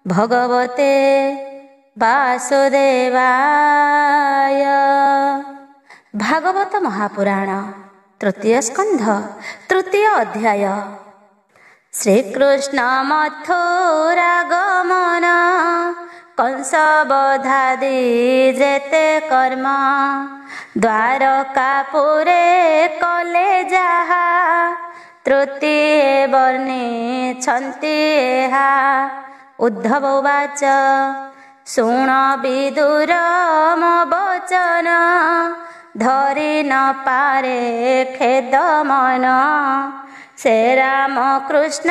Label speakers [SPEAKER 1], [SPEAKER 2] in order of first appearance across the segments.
[SPEAKER 1] भगवते वासुदेवाय। भागवत महापुराण तृतीय स्कंध तृतीय अध्याय। श्रीकृष्ण मथुरा गमन कंस बधादि जेते कर्म द्वारकापुरे कले जाहा तृतीय वर्णिछन्ति एहा। उद्धव उवाच शृण विदुर मो वचन धरि न पारे खेद मन। से राम कृष्ण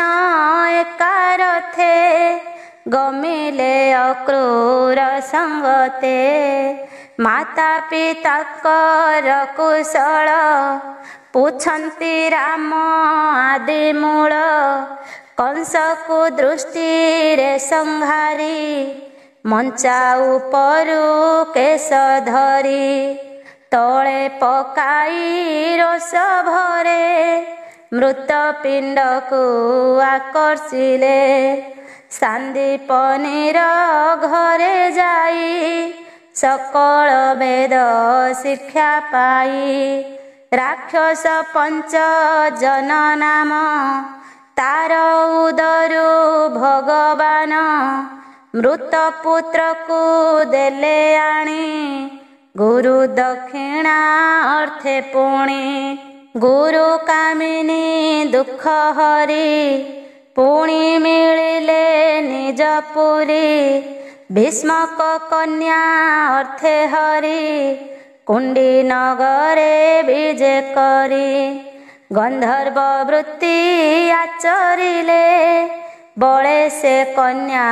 [SPEAKER 1] एकारथे गमिले अक्रूर संगते। माता पिता कर कुशल पुछन्ति राम आदि मूल। कंस को दृष्टि रे संहारी मंचा उपरु केश धरी। तले पकाई रोष भरे मृत पिंड को आकर्षिले। सांदीपनीर घरे जाई सकल वेद शिक्षा पाई। राक्षस पंच जन नाम तार उदरु भगवान। मृत पुत्र को देले आणी गुरु दक्षिणा अर्थे पुणी। गुरु कामिनी दुख हरि पुणी मिलिले निज पुरी। भीष्मक कन्या अर्थे हरि कुंडी नगरे विजे करी। गंधर्व वृत्ति आचरिले बळे से कन्या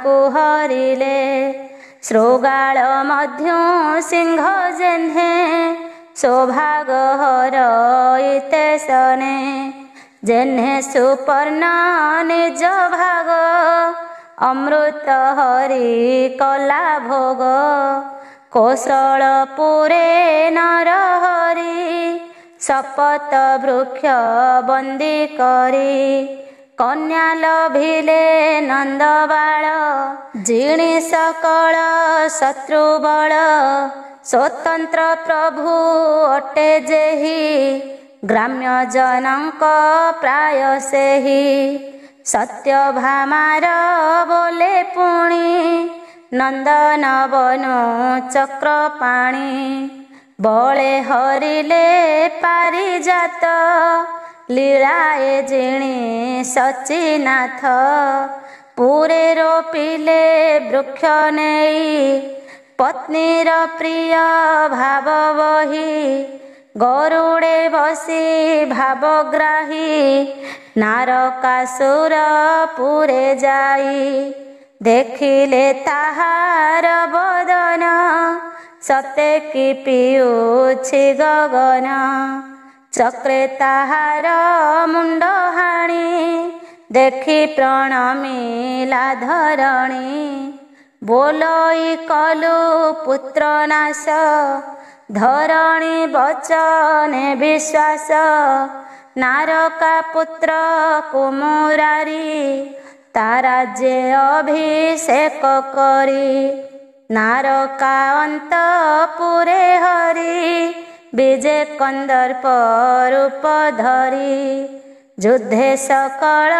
[SPEAKER 1] को हरिले। श्रोगाल मध्य सिंह जेन्हे सौभाग हरइते सने। जेन्हे सुपर्ण निज भाग अमृत हरि कला भोग। कौशलपुरे नर हरि शपथ वृक्ष बंदी करी। कन्या लभिले नंद बाल जिणी सकल शत्रु बल। स्वतंत्र प्रभु अटे जेहि ग्राम्य जनक प्राय सेहि। सत्यभामार बोले पुणी नंदन बनु चक्रपाणी। बळे हरिले पारिजात लीलाए जिणी सचिनाथ। पूरे रोपिले वृक्ष नेई पत्नीर प्रिय भाव बही। गरुड़े बसी भावग्राही नारकासुर पुरे जाई। देखिले ताहार बदन सते कि पियुछि गगन। चक्रे ताहार मुंड हाणी देखि प्रणमिला धरणी। बोलई कलु पुत्र नाश धरणी बचने विश्वास। नारका पुत्र कुमुरारी तारा जे अभिषेक करी। नारका अंतपुरे हरि विजे कंदर्प रूप धरी। युद्धे सकल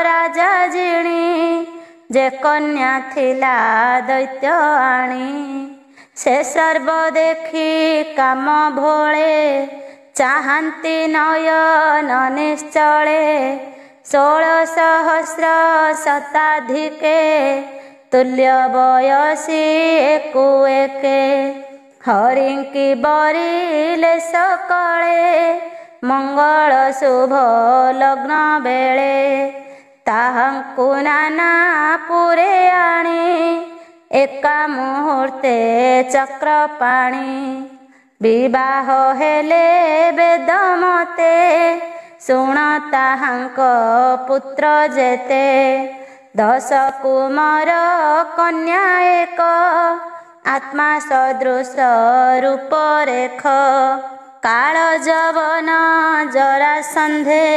[SPEAKER 1] राजा जिणी जे कन्या थिला दैत्य आणी। से सर्व देखी काम भोळे चाहन्ति नयन निश्चले। 16 सहस्र शताधिके तुल्य बयसी एकु एके। हरिंकी बरिले सकळे मंगल शुभ लग्न बेळे। ताहांकु नाना पुरे आणी एका मुहूर्ते चक्रपाणी। विवाह हेले वेद मते शुण ताहांक पुत्र जेते। 10 कुमार कन्या एक आत्मा सदृश रूप रेख। काल जवन जरासंधे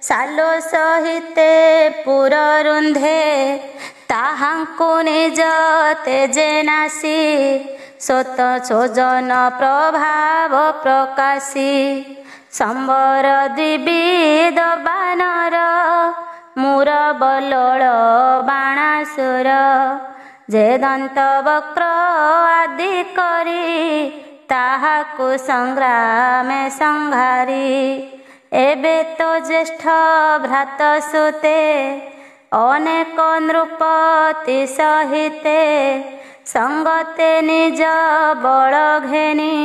[SPEAKER 1] सालो सहिते पुर रुंधे। ତାହାଙ୍କୁ ନିଜ ତେଜେ ନାସି ସତ ସୋଜନ ପ୍ରଭାବ ପ୍ରକାଶୀ ସମ୍ବର ଦ୍ୱିବିଧ ବାନର ମୂର ବଲ୍ଲଳ ବାଣାସୁର ଯେ ଦନ୍ତ ବକ୍ର ଆଦି କରି ତାହାକୁ ସଂଗ୍ରାମେ ସଂହାରି ଏବେ ତ ଜ୍ୟେଷ୍ଠ ଭ୍ରାତ ସୁତେ ଅନେକ ନୃପତି ସହିତେ ସଙ୍ଗତେ ନିଜ ବଳ ଘେନି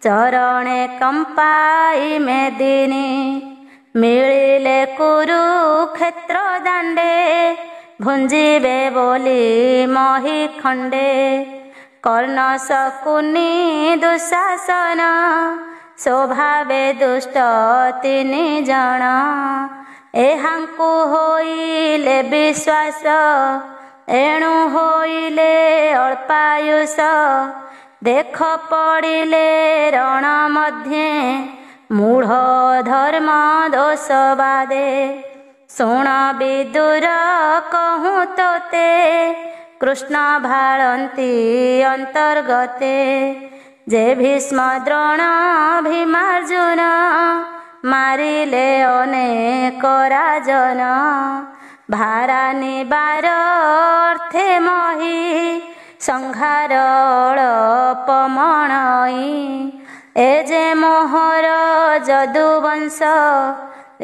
[SPEAKER 1] ଚରଣେ କମ୍ପାଇ ମେଦିନୀ ମିଳିଲେ କୁରୁକ୍ଷେତ୍ର ଦାଣ୍ଡେ ଭୁଞ୍ଜିବେ ବୋଲି ମହି ଖଣ୍ଡେ କର୍ଣ୍ଣ ଶକୁନି ଦୁଃଶାସନ ସ୍ୱଭାବେ ଦୁଷ୍ଟ ତିନି ଜଣ ଏହାଙ୍କୁ ହୋଇଲେ ବିଶ୍ୱାସ ଏଣୁ ହୋଇଲେ ଅଳ୍ପାୟୁଷ ଦେଖ ପଡ଼ିଲେ ରଣ ମଧ୍ୟେ ମୂଢ଼ ଧର୍ମ ଦୋଷ ବାଦେ ଶୁଣ ବିଦୁର କହୁଁ ତୋତେ କୃଷ୍ଣ ଭାଳନ୍ତି ଅନ୍ତର୍ଗତେ ଯେ ଭୀଷ୍ମ ଦ୍ରୋଣ ଭୀମାର୍ଜୁନ ମାରିଲେ ଅନେକ ରାଜନ ଭାରା ନିବାର ଅର୍ଥେ ମହି ସଂହାର ଅଳପମଣଇ ଏ ଯେ ମୋହର ଯଦୁବଂଶ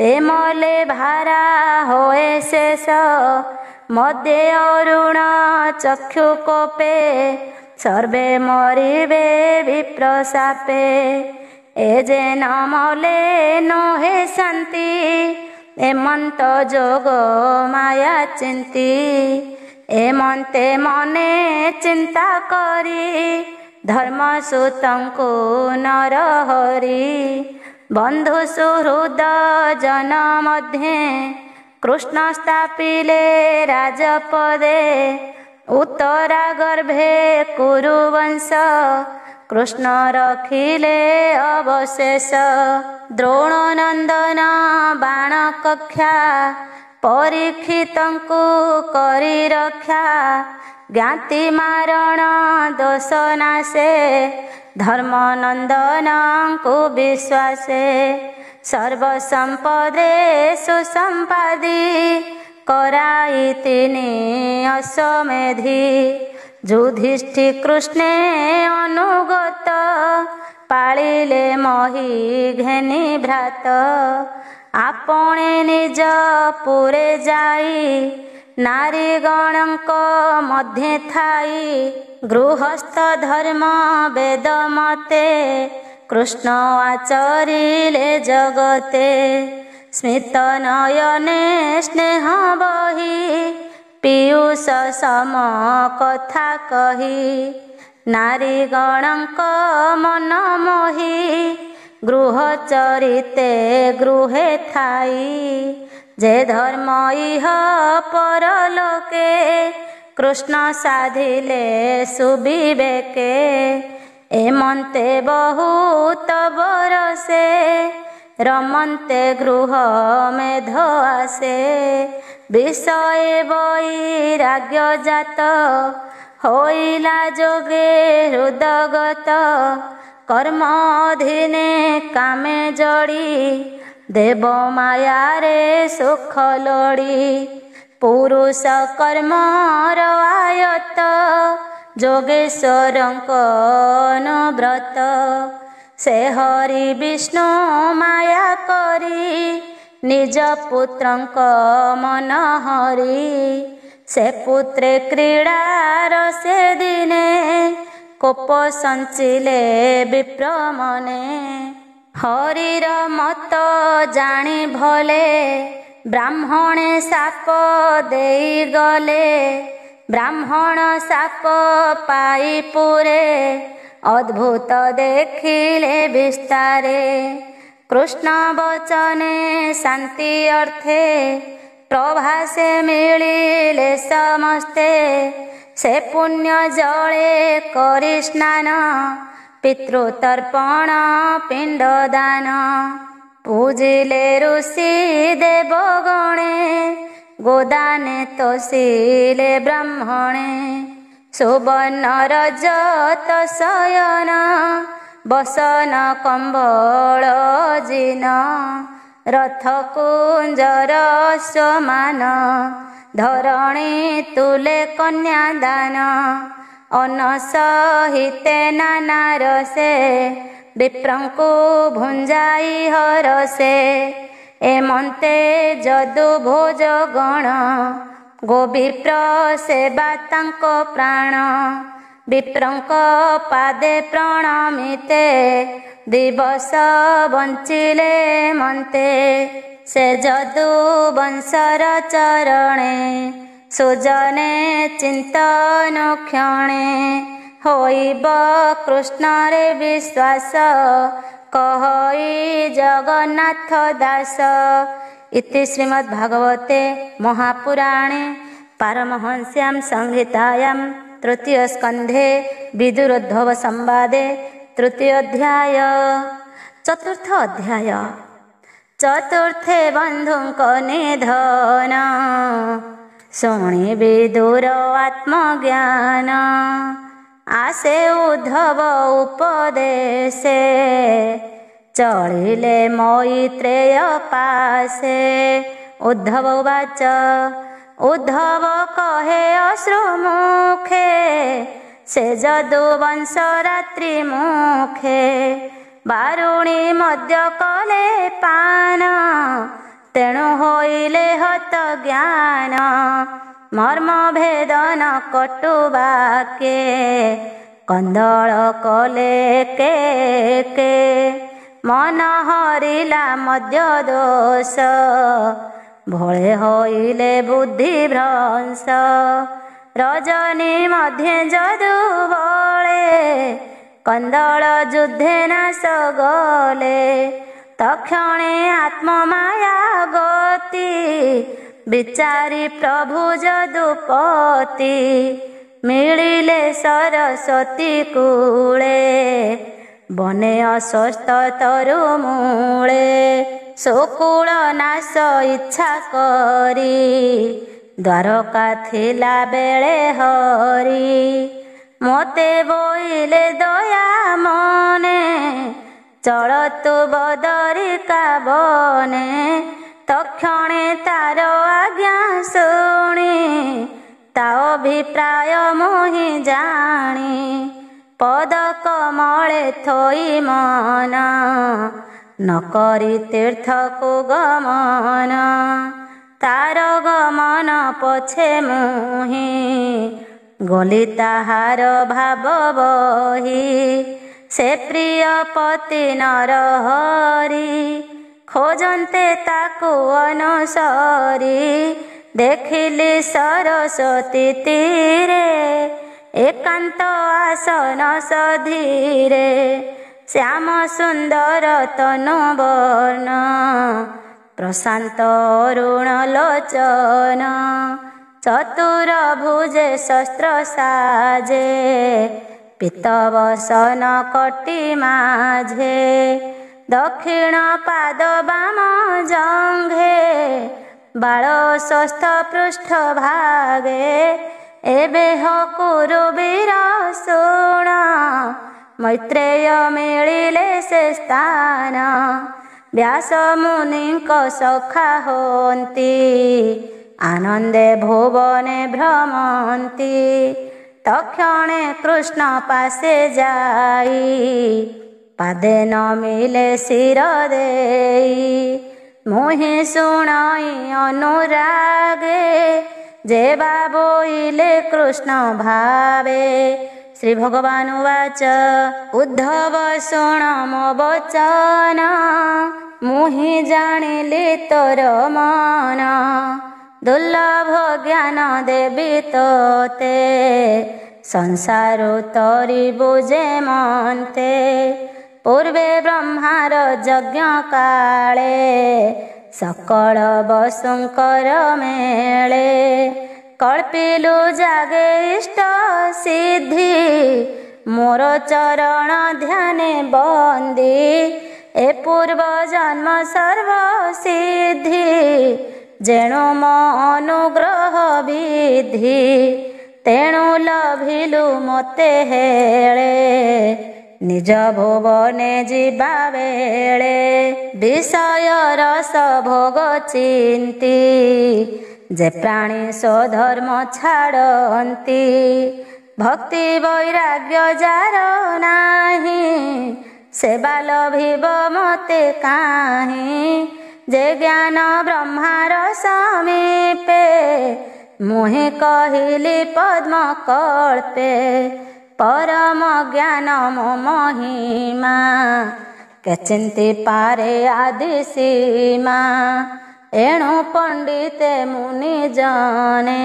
[SPEAKER 1] ଏ ମଲେ ଭାରା ହୋଏ ଶେଷ ମଦେ ଅରୁଣ ଚକ୍ଷୁ କୋପେ ସର୍ବେ ମରିବେ ବିପ୍ରଶାପେ ଏ ଯେ ନ ମଲେ ନୋହେ ଶାନ୍ତି ଏମନ୍ତ ଯୋଗ ମାୟା ଚିନ୍ତି ଏମନ୍ତେ ମନେ ଚିନ୍ତା କରି ଧର୍ମସୂତଙ୍କୁ ନରହରି ବନ୍ଧୁ ସୁହୃଦ ଜନ ମଧ୍ୟେ କୃଷ୍ଣ ସ୍ଥାପିଲେ ରାଜପଦେ ଉତ୍ତରା ଗର୍ଭେ କୁରୁବଂଶ କୃଷ୍ଣ ରଖିଲେ ଅବଶେଷ ଦ୍ରୋଣ ନନ୍ଦନ ବାଣ କକ୍ଷା ପରୀକ୍ଷିତଙ୍କୁ କରି ରକ୍ଷା ଜ୍ଞାତି ମାରଣ ଦୋଷ ନାଶେ ଧର୍ମ ନନ୍ଦନଙ୍କୁ ବିଶ୍ୱାସେ ସର୍ବସମ୍ପଦେ ସୁସମ୍ପାଦି କରାଇ ତିନି ଅଶ୍ୱମେଧି ଯୁଧିଷ୍ଠି କୃଷ୍ଣେ ଅନୁଗତ ପାଳିଲେ ମହି ଘେନି ଭ୍ରାତ ଆପଣେ ନିଜ ପୁରେ ଯାଇ ନାରୀଗଣଙ୍କ ମଧ୍ୟେ ଥାଇ ଗୃହସ୍ଥ ଧର୍ମ ବେଦ ମତେ କୃଷ୍ଣ ଆଚରିଲେ ଜଗତେ ସ୍ମିତ ନୟନେ ସ୍ନେହ ବହି ପୀୟୁଷ ସମ କଥା କହି ନାରୀଗଣଙ୍କ ମନ ମୋହି ଗୃହ ଚରିତେ ଗୃହେ ଥାଇ ଯେ ଧର୍ମ ଇହ ପରଲୋକେ କୃଷ୍ଣ ସାଧିଲେ ସୁବିବେକେ ଏମନ୍ତେ ବହୁତ ବରଷେ ରମନ୍ତେ ଗୃହ ମେଧ ଆସେ ବିଷୟ ବୈରାଗ୍ୟ ଜାତ ହୋଇଲା ଯୋଗେ ହୃଦଗତ କର୍ମ ଅଧୀନେ କାମେ ଜଡ଼ି ଦେବ ମାୟାରେ ସୁଖ ଲୋଡ଼ି ପୁରୁଷ କର୍ମର ଆୟତ ଯୋଗେଶ୍ୱରଙ୍କ ଅନୁବ୍ରତ ସେ ହରି ବିଷ୍ଣୁ ମାୟା କରି ନିଜ ପୁତ୍ରଙ୍କ ମନ ହରି ସେ ପୁତ୍ରେ କ୍ରୀଡ଼ାର ସେ ଦିନେ କୋପ ସଞ୍ଚିଲେ ବିପ୍ରମନେ ହରିର ମତ ଜାଣି ଭଲେ ବ୍ରାହ୍ମଣେ ସାପ ଦେଇଗଲେ ବ୍ରାହ୍ମଣ ସାପ ପାଇ ପୁରେ ଅଦ୍ଭୁତ ଦେଖିଲେ ବିସ୍ତାରେ କୃଷ୍ଣ ବଚନେ ଶାନ୍ତି ଅର୍ଥେ ପ୍ରଭାସେ ମିଳିଲେ ସମସ୍ତେ ସେ ପୁଣ୍ୟ ଜଳେ କରି ସ୍ନାନ ପିତୃତର୍ପଣ ପିଣ୍ଡଦାନ ପୂଜିଲେ ଋଷି ଦେବଗଣେ गोदाने तोषिले ब्राह्मणे सुवर्ण रजत शयन बसन कम्बल जिन रथ कुंजर समान धरणी तुले कन्यादान अनसहिते नाना रसे विप्रंकु भुंजाई हरसे एमंते जदु भोज गण गोविप्र सेवा तांको प्राण विप्रंक पादे प्रणमिते दिवस बंचिले मन्ते से जदु वंशर चरणे सुजने चिंतन क्षणे होइब कृष्ण रे विश्वास कहई जगन्नाथ दास। इति श्रीमद्भागवते महापुराणे पारमहंस्यां संहितायां तृतीय स्कंधे विदुरोद्धव संवादे तृतीय अध्याय। चतुर्थ अध्याय। चतुर्थे बंधुक निधन शुणी विदुर आत्मज्ञान आसे उद्धव उपदेशे चलिले मैत्रेय पासे। उद्धव उवाच उद्धव कहे अश्रुमुखे से जदु वंश रात्रि मुखे बारुणी मद्य कले पान तेणु होइले हत ज्ञान मर्म भेदन कटुबाके कंदल कले के मन हरिला मद्य दोष भोले होइले बुद्धि भ्रंश रजनी मध्ये जदु बळे कंदल युद्धे नाश गले तक्षणे आत्ममाया गति विचारी प्रभु जदुपति मिलिले सरस्वती कूले बने अस्वस्थ तरु मूले सुकूल नाश इच्छा करी द्वारका थिला बेले हरि मोते बोइले दया मने चलतु बदरिका बने तक्षणे तार आज्ञा शुणी ता अभिप्राय मोहि जानी पद कमले थोई मन न करी तीर्थ को गमन तार गमन पछे मुहि गली ताहार भाव बही से प्रिय पति नरहरि खोजन्ते ताकु अनुसरी देखिली सरस्वती तीरे एकांत आसन सधीरे श्याम सुंदर तनु वर्ण प्रशांत अरुण लोचन चतुर भुजे शस्त्र साजे पीतवसन कटी माझे दक्षिण पाद बाम जंघे बाळ स्वस्थ पृष्ठ भागे एबे कुरु वीर शुण मैत्रेय मिलिले से स्थान व्यास मुनिक सखा होन्ति आनंदे भुवने भ्रमन्ति तक्षणे कृष्ण पासे जाई पादे न मिले शिर देई मोहि शुणाई अनुरागे जे बोइले कृष्ण भावे। श्री भगवान उवाच उद्धव शुण मो वचन मुहि जानिली तोर मन दुर्लभ ज्ञान देवी तोते संसार तोरी बुझे मन्ते पूर्वे ब्रह्मार यज्ञ काले सकल वसुंकर मेले कल्पिलु जागे इष्ट सिद्धि मोर चरण ध्याने बंदी ए पूर्व जन्म सर्व सिद्धि ଯେଣୁ ମୋ ଅନୁଗ୍ରହ ବିଧି ତେଣୁ ଲଭିଲୁ ମୋତେ ହେଳେ। ନିଜ ଭୁବନେ ଯିବା ବେଳେ ବିଷୟ ରସ ଭୋଗ ଚିନ୍ତି ଯେ ପ୍ରାଣୀ ସ୍ୱଧର୍ମ ଛାଡ଼ନ୍ତି। ଭକ୍ତି ବୈରାଗ୍ୟ ଯାର ନାହିଁ ସେବା ଲଭିବ ମୋତେ କାହିଁ। ଯେ ଜ୍ଞାନ ବ୍ରହ୍ମାର ସମୀପେ ମୁହିଁ କହିଲି ପଦ୍ମ କଳ୍ପେ। ପରମ ଜ୍ଞାନ ମୋ ମହିମା କେଚିନ୍ତି ପାରେ ଆଦି ସୀମା। ଏଣୁ ପଣ୍ଡିତେ ମୁନି ଜନେ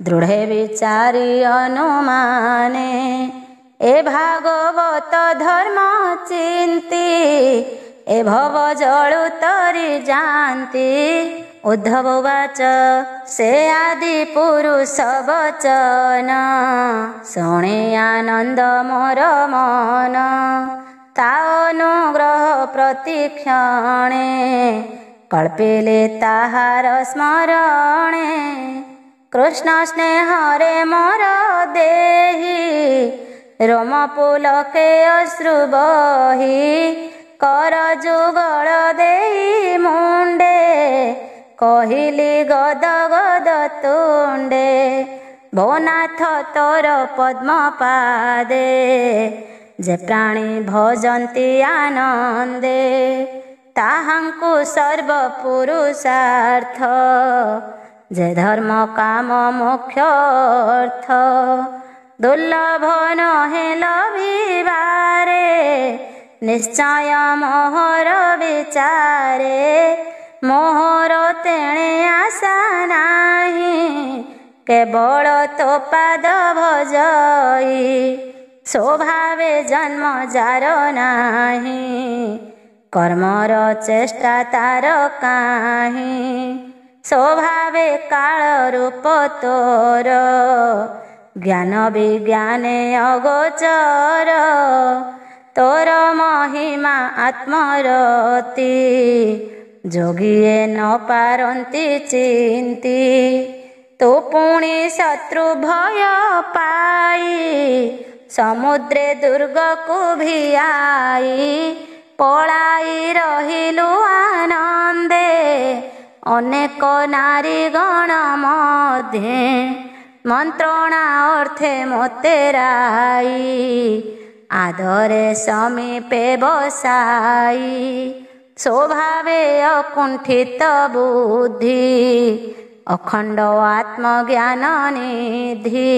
[SPEAKER 1] ଦୃଢ଼େ ବିଚାରି ଅନୁମାନେ ଏ ଭାଗବତ ଧର୍ମ ଚିନ୍ତି ଏ ଭବ ଜଳୁ ତରି ଯାନ୍ତି। ଉଦ୍ଧବ ବାଚ ସେ ଆଦି ପୁରୁଷ ବଚନ ଶୁଣି ଆନନ୍ଦ ମୋର ମନ। ତା ଅନୁଗ୍ରହ ପ୍ରତିକ୍ଷଣେ କଳ୍ପିଲେ ତାହାର ସ୍ମରଣେ। କୃଷ୍ଣ ସ୍ନେହରେ ମୋର ଦେହି ରୋମ ପୁଲକେ ଅଶ୍ରୁ ବହି। କର ଯୁଗଳ ଦେଇ ମୁଣ୍ଡେ କହିଲି ଗଦ ଗଦ ତୁଣ୍ଡେ। ଭୋନାଥ ତୋର ପଦ୍ମ ପାଦେ ଯେ ପ୍ରାଣୀ ଭଜନ୍ତି ଆନନ୍ଦେ। ତାହାଙ୍କୁ ସର୍ବ ପୁରୁଷାର୍ଥ ଯେ ଧର୍ମ କାମ ମୋକ୍ଷ ଅର୍ଥ। ଦୁର୍ଲଭ ନୁହେଁ ଲଭିବାରେ ନିଶ୍ଚୟ ମୋହର ବିଚାରେ। ମୋହର ତେଣେ ଆଶା ନାହିଁ କେବଳ ତୋ ପାଦ ଭଜଇ। ସ୍ୱଭାବେ ଜନ୍ମ ଯାର ନାହିଁ କର୍ମର ଚେଷ୍ଟା ତାର କାହିଁ। ସ୍ୱଭାବେ କାଳ ରୂପ ତୋର ଜ୍ଞାନ ବିଜ୍ଞାନେ ଅଗୋଚର। ତୋର ମହିମା ଆତ୍ମରତି ଯୋଗିଏ ନ ପାରନ୍ତି ଚିନ୍ତି। ତୁ ପୁଣି ଶତ୍ରୁ ଭୟ ପାଇ ସମୁଦ୍ରେ ଦୁର୍ଗକୁ ଭିଆଇ। ପଳାଇ ରହିଲୁ ଆନନ୍ଦେ ଅନେକ ନାରୀ ଗଣ ମଧ୍ୟେ। ମନ୍ତ୍ରଣା ଅର୍ଥେ ମୋତେ ରାଇ ଆଦରେ ସମୀପେ ବସାଇ। ସ୍ୱଭାବେ ଅକୁଣ୍ଠିତ ବୁଦ୍ଧି ଅଖଣ୍ଡ ଆତ୍ମଜ୍ଞାନ ନିଧି।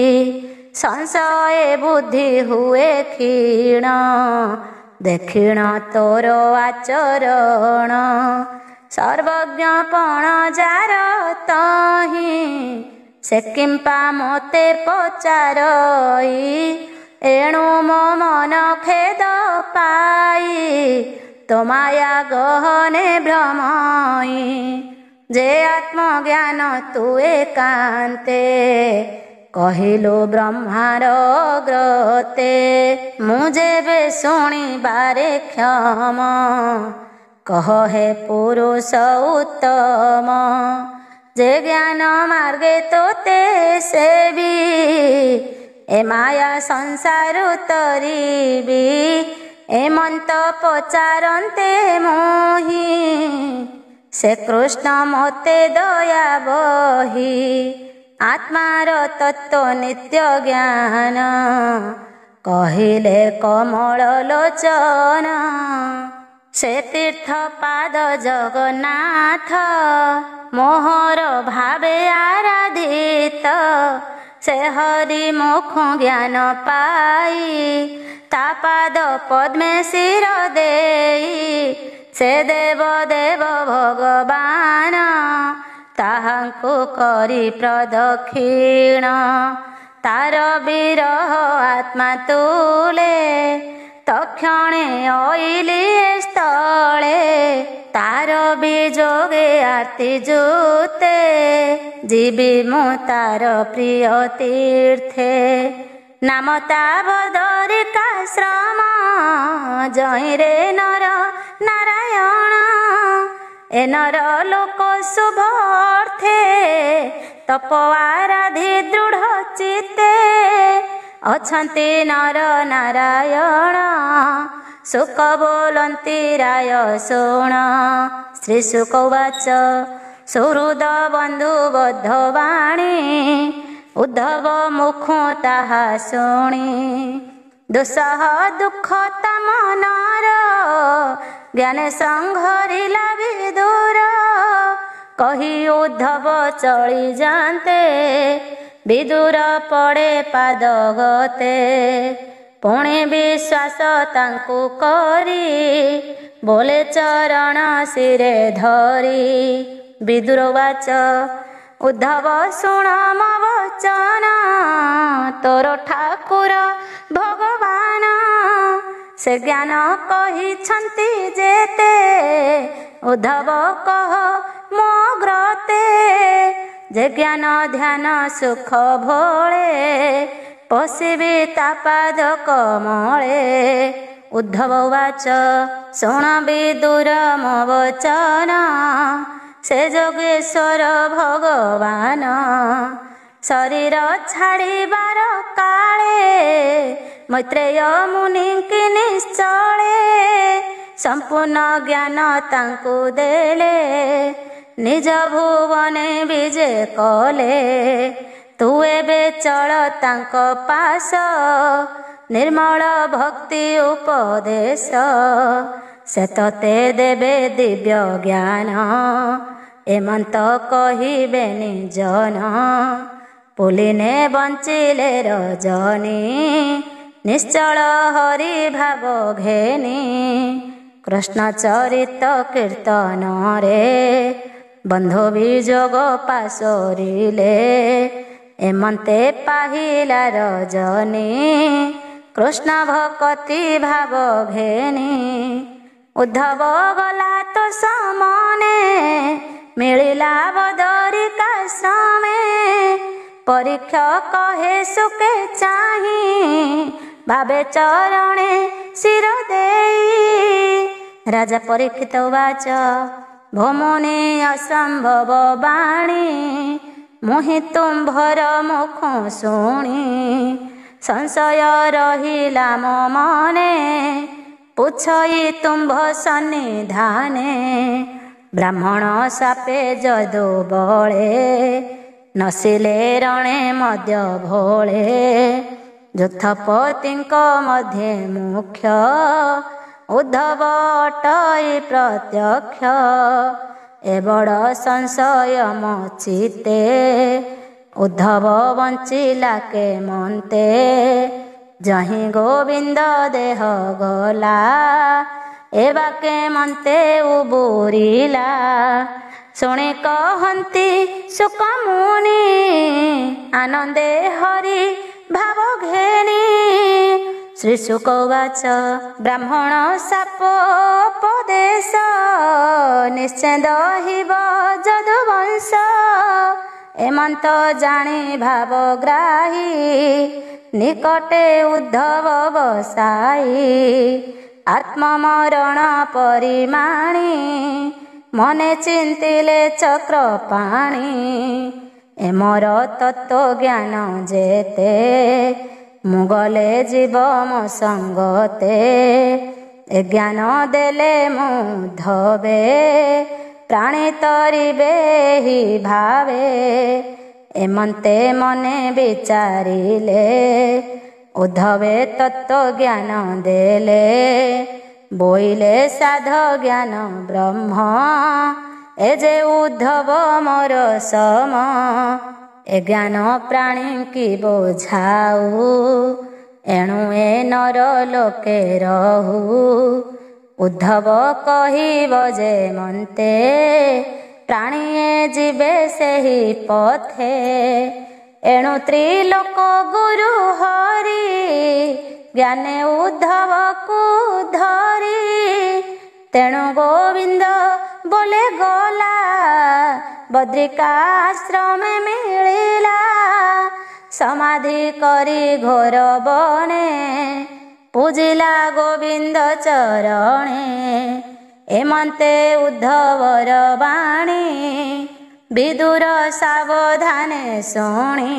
[SPEAKER 1] ସଂଶୟ ବୁଦ୍ଧି ହୁଏ କ୍ଷୀଣ ଦେଖିଣ ତୋର ଆଚରଣ। ସର୍ବଜ୍ଞ ପଣ ଯାର ତହିଁ ସେ କିମ୍ପା ମୋତେ ପଚାରଇ। ଏଣୁ ମୋ ମନ ଖେଦ ପାଇ ତୋ ମାୟା ଗହନେ ଭ୍ରମଇ। ଯେ ଆତ୍ମଜ୍ଞାନ ତୁ ଏକାନ୍ତେ କହିଲୁ ବ୍ରହ୍ମାର ଗ୍ରତେ। ମୁଁ ଯେବେ ଶୁଣିବାରେ କ୍ଷମ କହ ହେ ପୁରୁଷ ଉତ୍ତମ। ଯେ ଜ୍ଞାନ ମାର୍ଗେ ତୋତେ ସେବି ଏ ମାୟା ସଂସାରୁ ତରିବି। ଏମନ୍ତ ପଚାରନ୍ତେ ମୋହି ସେ କୃଷ୍ଣ ମୋତେ ଦୟା ବହି। ଆତ୍ମାର ତତ୍ତ୍ୱ ନିତ୍ୟ ଜ୍ଞାନ କହିଲେ କମଳ ଲୋଚନ। ସେ ତୀର୍ଥ ପାଦ ଜଗନ୍ନାଥ ମୋହର ଭାବେ ଆରାଧିତ। ସେ ହରି ମୁଖ ଜ୍ଞାନ ପାଇ ତା ପାଦ ପଦ୍ମେ ଶିର ଦେଇ। ସେ ଦେବ ଦେବ ଭଗବାନ ତାହାଙ୍କୁ କରି ପ୍ରଦକ୍ଷିଣ। ତାର ବିରହ ଆତ୍ମା ତୁଲେ ତକ୍ଷଣେ ଅଇଲି ସ୍ଥଳେ। ତାର ବିଯୋଗେ ଆର୍ତ୍ତି ଜୁତେ ଯିବି ମୁଁ ତାର ପ୍ରିୟ ତୀର୍ଥେ। ନାମ ତା ବଦରିକାଶ୍ରମ ଜଇଁରେ ନର ନାରାୟଣ। ଏ ନର ଲୋକ ଶୁଭର୍ଥେ ତପଆରାଧି ଦୃଢ଼ ଚିତ୍ତେ ଅଛନ୍ତି ନର ନାରାୟଣ ଶୁକ ବୋଲନ୍ତି ରାୟ ଶୁଣ। ଶ୍ରୀ ଶୁକ ଉବାଚ ସୁହୃଦ ବନ୍ଧୁ ବଦ୍ଧ ବାଣୀ ଉଦ୍ଧବ ମୁଖୁ ତାହା ଶୁଣି ଦୁଃସହ ଦୁଃଖ ତା ମନର ଜ୍ଞାନେ ସଂଘରିଲା ବିଦୁର କହି ଉଦ୍ଧବ ଚଳି ଯାନ୍ତେ ବିଦୁର ପଡ଼େ ପାଦ ଗତେ ପୁଣି ବିଶ୍ୱାସ ତାଙ୍କୁ କରି ବୋଲେ ଚରଣ ଶିରେ ଧରି। ବିଦୁର ଉବାଚ ଉଦ୍ଧବ ଶୁଣ ମୋ ବଚନ ତୋର ଠାକୁର ଭଗବାନ ସେ ଜ୍ଞାନ କହିଛନ୍ତି ଯେତେ ଉଦ୍ଧବ କହ ମୋ ଗ୍ରତେ ଯେ ଜ୍ଞାନ ଧ୍ୟାନ ସୁଖ ଭୋଳେ ପଶିବି ତା ପାଦ କମଳେ। ଉଦ୍ଧବ ଉବାଚ ଶୁଣ ବିଦୁର ମୋ ବଚନ ସେ ଯୋଗେଶ୍ୱର ଭଗବାନ ଶରୀର ଛାଡ଼ିବାର କାଳେ ମୈତ୍ରେୟ ମୁନିଙ୍କି ନିଶ୍ଚଳେ ସମ୍ପୂର୍ଣ୍ଣ ଜ୍ଞାନ ତାଙ୍କୁ ଦେଲେ ନିଜ ଭୁବନେ ବିଜେ କଲେ। ତୁ ଏବେ ଚଳ ତାଙ୍କ ପାଶ ନିର୍ମଳ ଭକ୍ତି ଉପଦେଶ ସେ ତତେ ଦେବେ ଦିବ୍ୟ ଜ୍ଞାନ ଏମନ୍ତ କହିବେ ନିଜନ ପୁଲିନେ ବଞ୍ଚିଲେ ରଜନୀ ନିଶ୍ଚଳ ହରି ଭାବ ଘେନି କୃଷ୍ଣ ଚରିତ କୀର୍ତ୍ତନରେ ବନ୍ଧୁ ବିଯୋଗ ପାଶୋରିଲେ ଏମନ୍ତେ ପାହିଲା ରଜନୀ କୃଷ୍ଣ ଭକତି ଭାବ ଘେନି। ଉଦ୍ଧବ ଗଲା ତ ସମନେ ମିଳିଲା ବଦରିକା ଶ୍ରମେ ପରୀକ୍ଷ କହେ ସୁକେ ଚାହିଁ ଭାବେ ଚରଣେ ଶିର ଦେଇ। ରାଜା ପରୀକ୍ଷିତ ଉବାଚ ଭୋମୁନି ଅସମ୍ଭବ ବାଣୀ ମୁହିଁ ତୁମ୍ଭର ମୁଖ ଶୁଣି ସଂଶୟ ରହିଲା ମୋ ମନେ ପୁଛଇ ତୁମ୍ଭ ସନ୍ନିଧାନେ ବ୍ରାହ୍ମଣ ସାପେ ଯଦୁ ବଳେ ନସିଲେ ରଣେ ମଧ୍ୟ ଭୋଳେ ଯୁଥପତିଙ୍କ ମଧ୍ୟେ ମୁଖ୍ୟ ଉଦ୍ଧବ ଅଟଇ ପ୍ରତ୍ୟକ୍ଷ ଏ ବଡ଼ ସଂଶୟ ମୋ ଚିତ୍ତେ ଉଦ୍ଧବ ବଞ୍ଚିଲା କେମନ୍ତେ ଯହିଁ ଗୋବିନ୍ଦ ଦେହ ଗଲା ଏ ବାକେ ମନ୍ତେ ଉବୁରିଲା ଶୁଣି କହନ୍ତି ଶୁକ ମୁନି ଆନନ୍ଦେ ହରି ଭାବ ଘେନି। ଶ୍ରୀ ଶୁକ ଉବାଚ ବ୍ରାହ୍ମଣ ସାପ ଉପଦେଶ ନିଶ୍ଚେଦ ହିବ ଯଦୁବଂଶ ଏମନ୍ତ ଜାଣି ଭାବ ଗ୍ରାହୀ ନିକଟେ ଉଦ୍ଧବ ବସାଇ ଆତ୍ମମରଣ ପରିମାଣି ମନେ ଚିନ୍ତିଲେ ଚକ୍ର ପାଣି ଏମର ତତ୍ତ୍ୱ ଜ୍ଞାନ ଯେତେ ମୁଁ ଗଲେ ଯିବ ମୋ ସଙ୍ଗତେ ଏ ଜ୍ଞାନ ଦେଲେ ମୁଁ ଧବେ ପ୍ରାଣୀ ତରିବେ ହି ଭାବେ ଏମନ୍ତେ ମନେ ବିଚାରିଲେ ଉଦ୍ଧବେ ତତ୍ତ୍ୱ ଜ୍ଞାନ ଦେଲେ ବୋଇଲେ ସାଧ ଜ୍ଞାନ ବ୍ରହ୍ମ ଏ ଯେ ଉଦ୍ଧବ ମୋର ସମ ଏ ଜ୍ଞାନ ପ୍ରାଣୀ କି ବୋଝାଉ ଏଣୁ ଏ ନର ଲୋକେ ରହୁ ଉଦ୍ଧବ କହିବ ଯେ ମନ୍ତେ ପ୍ରାଣୀଏ ଯିବେ ସେହି ପଥେ ଏଣୁ ତ୍ରିଲୋକ ଗୁରୁ ହରି ଜ୍ଞାନେ ଉଦ୍ଧବକୁ ଧରି ତେଣୁ ଗୋବିନ୍ଦ ବୋଲେ ଗଲା ବଦ୍ରିକାଶ୍ରମେ ମିଳିଲା ସମାଧି କରି ଘୋର ବନେ ପୂଜିଲା ଗୋବିନ୍ଦ ଚରଣେ ଏମନ୍ତେ ଉଦ୍ଧବର ବାଣୀ ବିଦୁର ସାବଧାନେ ଶୁଣି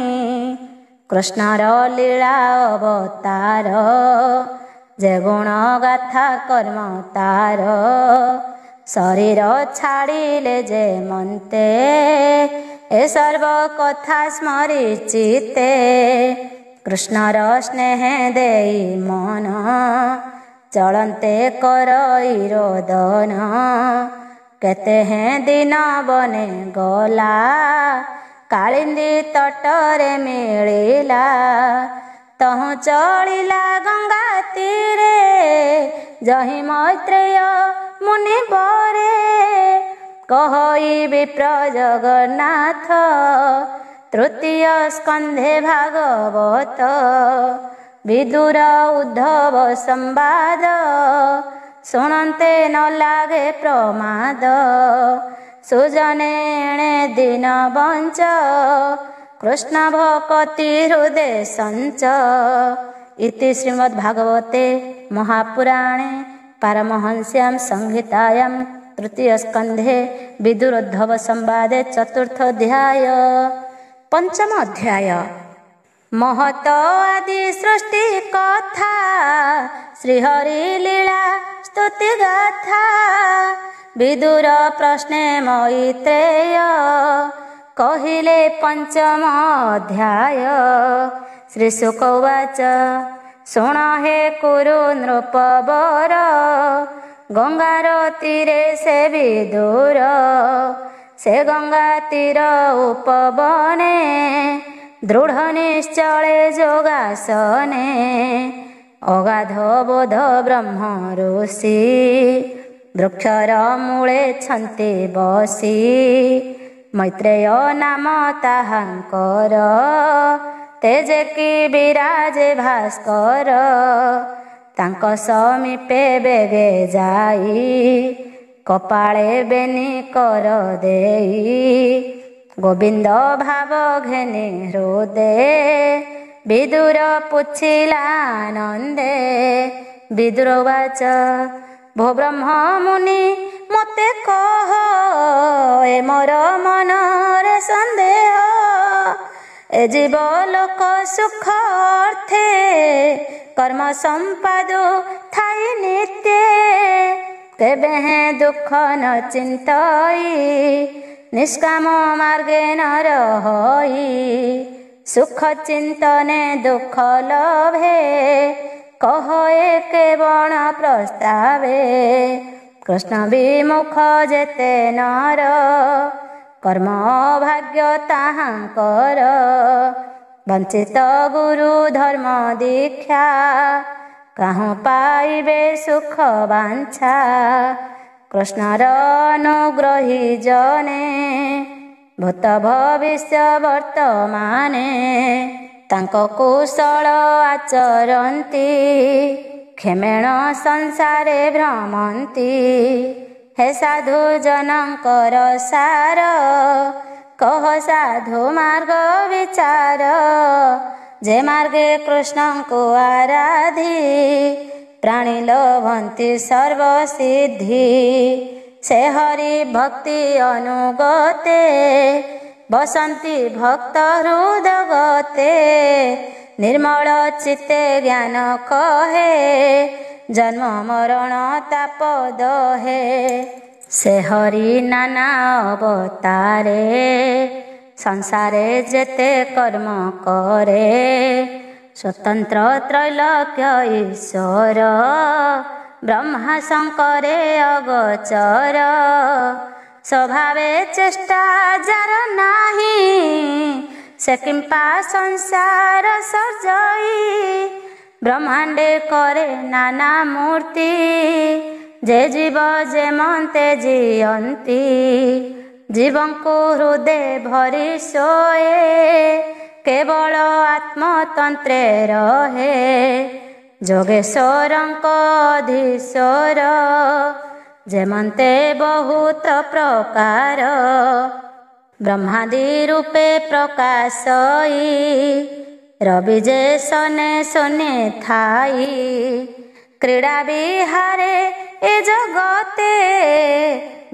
[SPEAKER 1] କୃଷ୍ଣର ଲୀଳା ଅବତାର ଯେ ଗୁଣ ଗାଥା କର୍ମ ତାର ଶରୀର ଛାଡ଼ିଲେ ଯେ ମନ୍ତେ ଏ ସର୍ବ କଥା ସ୍ମରି ଚିତେ କୃଷ୍ଣର ସ୍ନେହ ଦେଇ ମନ ଚଳନ୍ତେ କରଇ ରୋଦନ କେତେ ହେଁ ଦିନ ବନେ ଗଲା କାଳିନ୍ଦୀ ତଟରେ ମିଳିଲା ତହୁଁ ଚଳିଲା ଗଙ୍ଗା ତୀରେ ଜହି ମୈତ୍ରେୟ ମୁନି ବରେ କହଇ ବିପ୍ର ଜଗନ୍ନାଥ ତୃତୀୟ ସ୍କନ୍ଧେ ଭାଗବତ ବିଦୁର ଉଦ୍ଧବ ସମ୍ବାଦ ଶୁଣନ୍ତେ ନ ଲାଗେ ପ୍ରମାଦ ସୁଜନେ ଏଣେ ଦିନ ବଞ୍ଚ କୃଷ୍ଣ ଭକତି ହୃଦେ ସଞ୍ଚ। ଇତି ଶ୍ରୀମଦ୍ଭାଗବତେ ମହାପୁରାଣେ ପାରମହଂସ୍ୟାଂ ସଂହିତାୟାଂ ତୃତୀୟ ସ୍କନ୍ଧେ ବିଦୁରୋଦ୍ଧବ ସମ୍ବାଦେ ଚତୁର୍ଥ ଅଧ୍ୟାୟ। ପଞ୍ଚମ ଅଧ୍ୟାୟ ମହତ ଆଦି ସୃଷ୍ଟି କଥା ଶ୍ରୀହରି ଲୀଳା ସ୍ତୁତି ଗାଥା ବିଦୁର ପ୍ରଶ୍ନେ ମୈତ୍ରେୟ କହିଲେ ପଞ୍ଚମ ଅଧ୍ୟାୟ। ଶ୍ରୀ ଶୁକ ଉବାଚ ଶୁଣ ହେ କୁରୁ ନୃପବର ଗଙ୍ଗାର ତୀରେ ସେ ବିଦୁର ସେ ଗଙ୍ଗା ତୀର ଉପବନେ ଦୃଢ଼ ନିଶ୍ଚଳେ ଯୋଗାସନେ ଅଗାଧ ବୋଧ ବ୍ରହ୍ମ ଋଷି ବୃକ୍ଷର ମୂଳେ ଛନ୍ତି ବସି ମୈତ୍ରେୟ ନାମ ତାହାଙ୍କର ତେଜେ କି ବିରାଜେ ଭାସ୍କର ତାଙ୍କ ସମୀପେ ବେଗେ ଯାଇ କପାଳେ ବେନି କର ଦେଇ ଗୋବିନ୍ଦ ଭାବ ଘେନି ହୃଦେ ବିଦୁର ପୁଛିଲା ଆନନ୍ଦେ ବିଦୁର ଉବାଚ ଭୋ ବ୍ରହ୍ମ ମୁନି ମୋତେ କହ ଏ ମୋର ମନରେ ସନ୍ଦେହ ଏ ଜୀବ ଲୋକ ସୁଖ ଅର୍ଥେ କର୍ମ ସମ୍ପାଦୁ ଥାଇ ନିତ୍ୟ ତେବେ ହେଁ ଦୁଃଖ ନ ଚିନ୍ତଇ ନିଷ୍କାମ ମାର୍ଗେ ନ ରହଇ ସୁଖ ଚିନ୍ତନେ ଦୁଃଖ ଲଭେ କହ ଏ କେବଳ ପ୍ରସ୍ତାବେ କୃଷ୍ଣ ବିମୁଖ ଯେତେ ନର କର୍ମ ଭାଗ୍ୟ ତାହାଙ୍କର ବଞ୍ଚିତ ଗୁରୁ ଧର୍ମ ଦୀକ୍ଷା କାହୁଁ ପାଇବେ ସୁଖ ବାଞ୍ଛା କୃଷ୍ଣର ଅନୁଗ୍ରହୀ ଜନେ ଭୂତ ଭବିଷ୍ୟ ବର୍ତ୍ତମାନେ ତାଙ୍କ କୁଶଳ ଆଚରନ୍ତି କ୍ଷେମେଣ ସଂସାରେ ଭ୍ରମନ୍ତି ହେ ସାଧୁ ଜନଙ୍କର ସାର କହ ସାଧୁ ମାର୍ଗ ବିଚାର ଯେ ମାର୍ଗେ କୃଷ୍ଣଙ୍କୁ ଆରାଧି ପ୍ରାଣୀ ଲୋଭନ୍ତି ସର୍ବସିଦ୍ଧି ସେ ହରି ଭକ୍ତି ଅନୁଗତେ ବସନ୍ତି ଭକ୍ତ ହୃଦଗତେ ନିର୍ମଳ ଚିତ୍ତେ ଜ୍ଞାନ କହେ ଜନ୍ମ ମରଣ ତାପ ଦହେ ସେ ହରି ନାନା ଅବତାରେ ସଂସାରେ ଯେତେ କର୍ମ କରେ ସ୍ୱତନ୍ତ୍ର ତ୍ରୈଲୋକ୍ୟ ଈଶ୍ୱର ବ୍ରହ୍ମା ଶଙ୍କରେ ଅଗୋଚର ସ୍ୱଭାବେ ଚେଷ୍ଟା ଯାର ନାହିଁ ସେ କିମ୍ପା ସଂସାର ସଜଇ ବ୍ରହ୍ମାଣ୍ଡେ କରେ ନାନା ମୂର୍ତ୍ତି ଯେ ଜୀବ ଯେମନ୍ତେ ଜିଅନ୍ତି ଜୀବଙ୍କୁ ହୃଦେ ଭରି ଶୋଏ କେବଳ ଆତ୍ମତନ୍ତ୍ରେ ରହେ ଯୋଗେଶ୍ୱରଙ୍କ ଅଧୀଶ୍ୱର ଯେମନ୍ତେ ବହୁତ ପ୍ରକାର ବ୍ରହ୍ମାଦି ରୂପେ ପ୍ରକାଶଇ ରବି ଯେ ସନେ ସନେ ଥାଇ क्रीडा विहारे ए जगते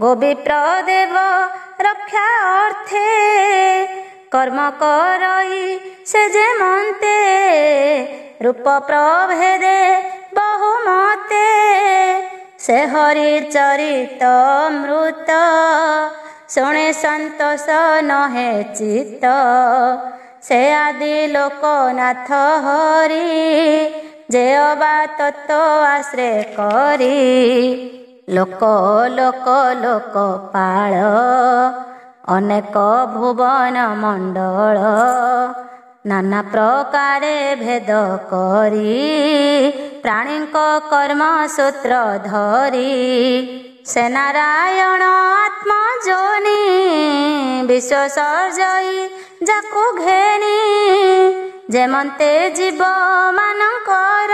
[SPEAKER 1] गोविप्रदेव रक्षा अर्थे कर्म करई से जे मन्ते रूप प्रभेदे बहुमते से हरि चरित मृत शुणे संतोष नहे चित्त से आदि लोकनाथ हरि जे अबा तत्व आश्रय करी लोक लोक लोकपाल अनेक भुवन मंडल नाना प्रकारे भेद करी प्राणीक कर्म सूत्र धरी से नारायण आत्मजोनि विश्व सर्जई जाकु घेनी जेमन्ते जीव मानकर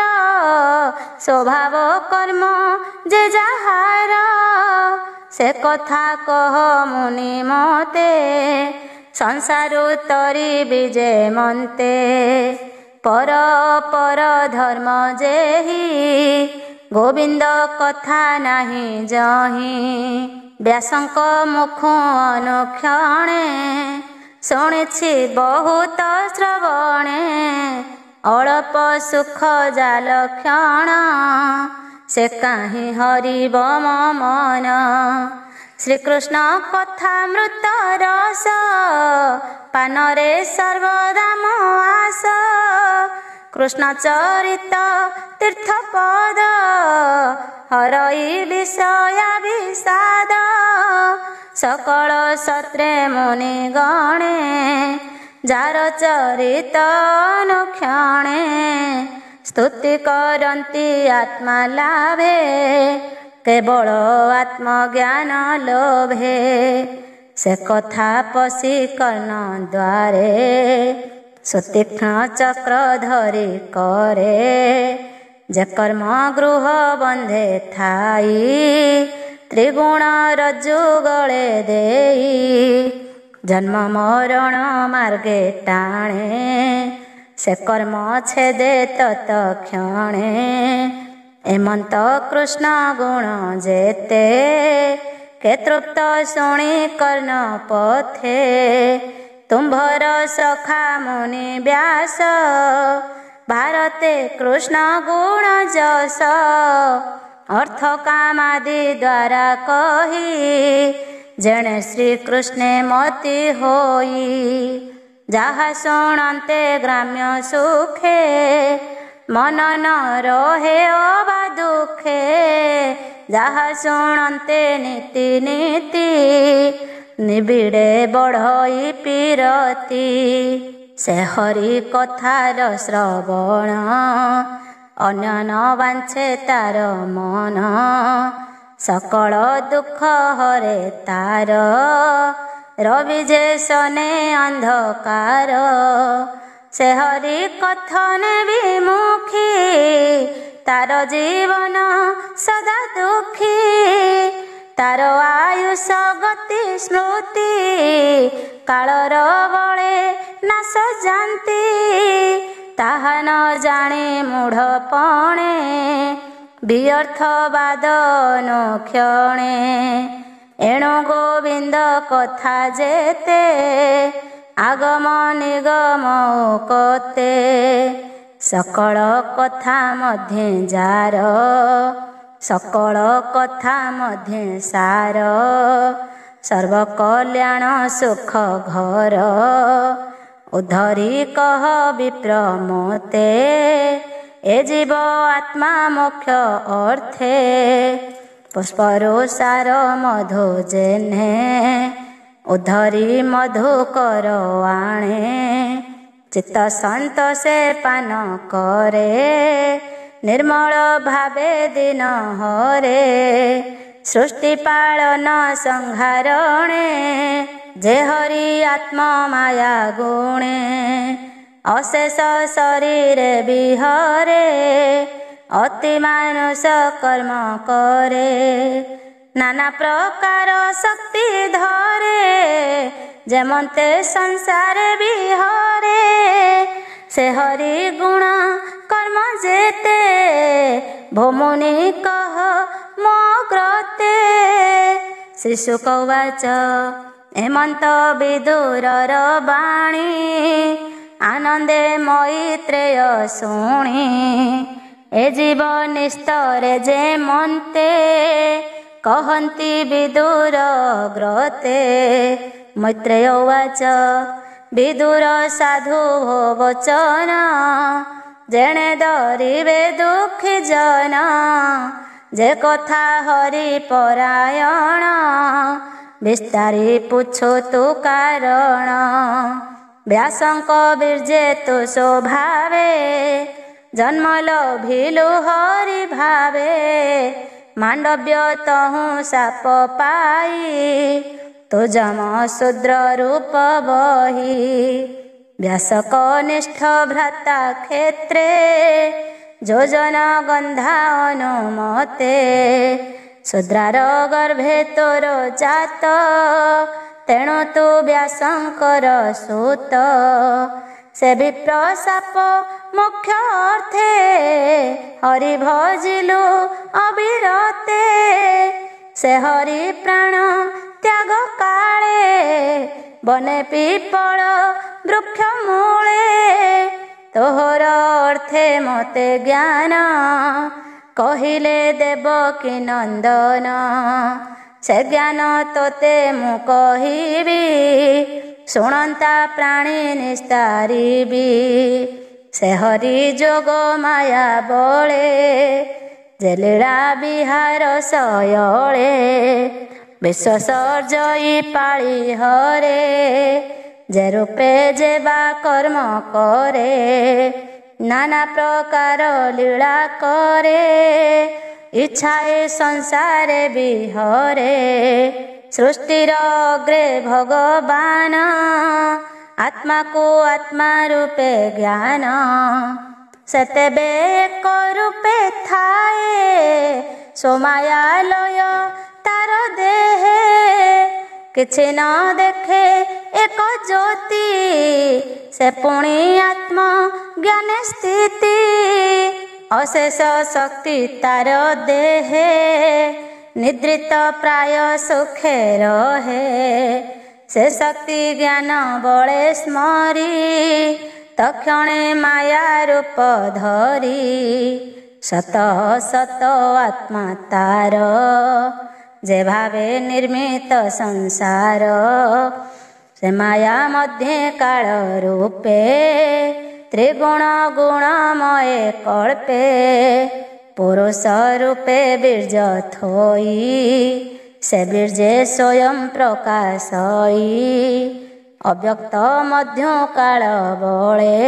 [SPEAKER 1] स्वभाव कर्म जे जाहार से कथा कह मुनि मते संसारु तरी विजे मन्ते पर पर धर्म जेहि गोविंद कथा नाही जहि व्यासंक मुख अनुक्षणे शुणिछि बहुत श्रवणे अल्प सुख जाल क्षण से काहि हरिब मन श्रीकृष्ण कथामृत रस पानरे सर्वदा आस कृष्ण चरित तीर्थपद हरई विषया विषाद सकल सत्रे मुनि गणे जार चरित अनुक्षणे स्तुति करन्ति आत्मा लाभे केवल आत्मज्ञान लोभे से कथा पशि कर्ण द्वारे सुतीक्ष्ण चक्र धरी करे जे कर्म गृह बंधे थाई त्रिगुण रज्जु गले देई जन्म मरण मार्गे टाणे से कर्म छेदे तत क्षणे एमंत कृष्ण गुण जेते के तृप्त शुणी कर्ण पथे तुम्भर सखा मुनि व्यास भारते कृष्ण गुण जस अर्थ कामादि द्वारा कही जने श्री कृष्णे मति होई जहा शुणन्ते ग्राम्य सुखे मन न रहे अबा दुखे जहा शुणन्ते नीति नीति निबिड़े बढ़ई पीरती से हरि कथार श्रवण अन्य न बांछे तार मन सकल दुख हरे तार रवि जे सने अंधकार से हरि कथन विमुखी तार जीवन सदा दुखी तार आयुष गति स्मृति कालर बळे नाश जानती ताहा न जाने मूढ़पणे व्यर्थवाद नो क्षणे एणु गोविंद कथा जेते आगम निगम कते सकल कथा मध्ये जार सकल कथा मध्ये सार सर्व कल्याण सुख घर उद्धरी कह विप्र मोते ए जीव आत्मा मोक्ष अर्थे पुष्परु सार मधु जेने उद्धरी मधु कर आणे चित्त संतोषे पान करे निर्मल भावे दिन हरे सृष्टि पालन संहारणे जे हरि आत्मा माया गुणे अशेष शरीर विहरे अति मानुष कर्म करे नाना प्रकार शक्ति धरे जेमते संसार विहरे से हरि गुण कर्म जेते भोमुनि कह मग्रते। श्रीशुक उवाच हेमंत विदुरर बाणी आनंदे मैत्रेय शुणी। ए जीव निस्तरे जे मन्ते कहन्ति विदुर ग्रते। मैत्रेय उवाच विदुर साधु भो वचन जेणे धरिबे दुखी जन। जे कथा हरि परायण विस्तारी पुछु तु कारण। व्यासंक बीर्जे तु स्वभावे जन्म लभिलु हरि भावे। मांडव्य तहु साप पाई तु जम शूद्र रूप बही। व्यासक निष्ठ भ्राता क्षेत्रे जोजन गंधा अनुमते। शूद्रार गर्भे तोर जात तेणु तु व्यासंकर सूत। से विप्र साप मुख्य अर्थे हरि भजिलु अविरते। से हरि प्राण त्याग काले बने पिपल वृक्ष मूले। तोहर अर्थे मते ज्ञान कहिले देवकी नंदन। से ज्ञान तोते मु कहिबी शुणंता प्राणी निस्तारिबी। से हरि जोग माया बळे जे लीला विहार सयळे। विश्वसर्जयी पाळी हरे जे रूपे जे बा कर्म करे। नाना प्रकार लीला करे इच्छाए संसारे विहरे। सृष्टिर अग्रे भगवान आत्मा को आत्मा रूपे ज्ञान। सेतेबे एक रूपे थाए सोमायालय तार देहे। किछि न देखे एक ज्योति से पुणी आत्मा ज्ञान स्थिति। अशेष शक्ति तार देहे निद्रित प्राय सुखे रहे। से शक्ति ज्ञान बळे स्मरी तक्षणे माया रूप धरी। सत सत आत्मा तार जे भावे निर्मित संसार। से माया मध्ये काल रूपे त्रिगुण गुणमय कल्पे। पुरुष रूपे बीर्ज थोई से बीर्जे स्वयं प्रकाशई। अव्यक्त मध्य काल बळे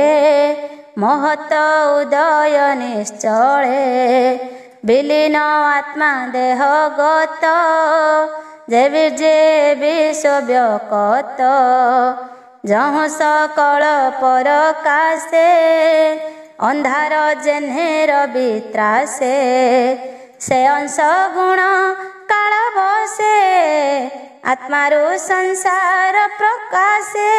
[SPEAKER 1] महत उदय निश्चले। विलीन आत्मा देह गत जे बीर्जे विश्वव्यक्त। जहाँ सकल परकाशे अंधार जेन्हे रवि त्रासे। से अंश गुण काल बसे आत्मारु संसार प्रकाशे।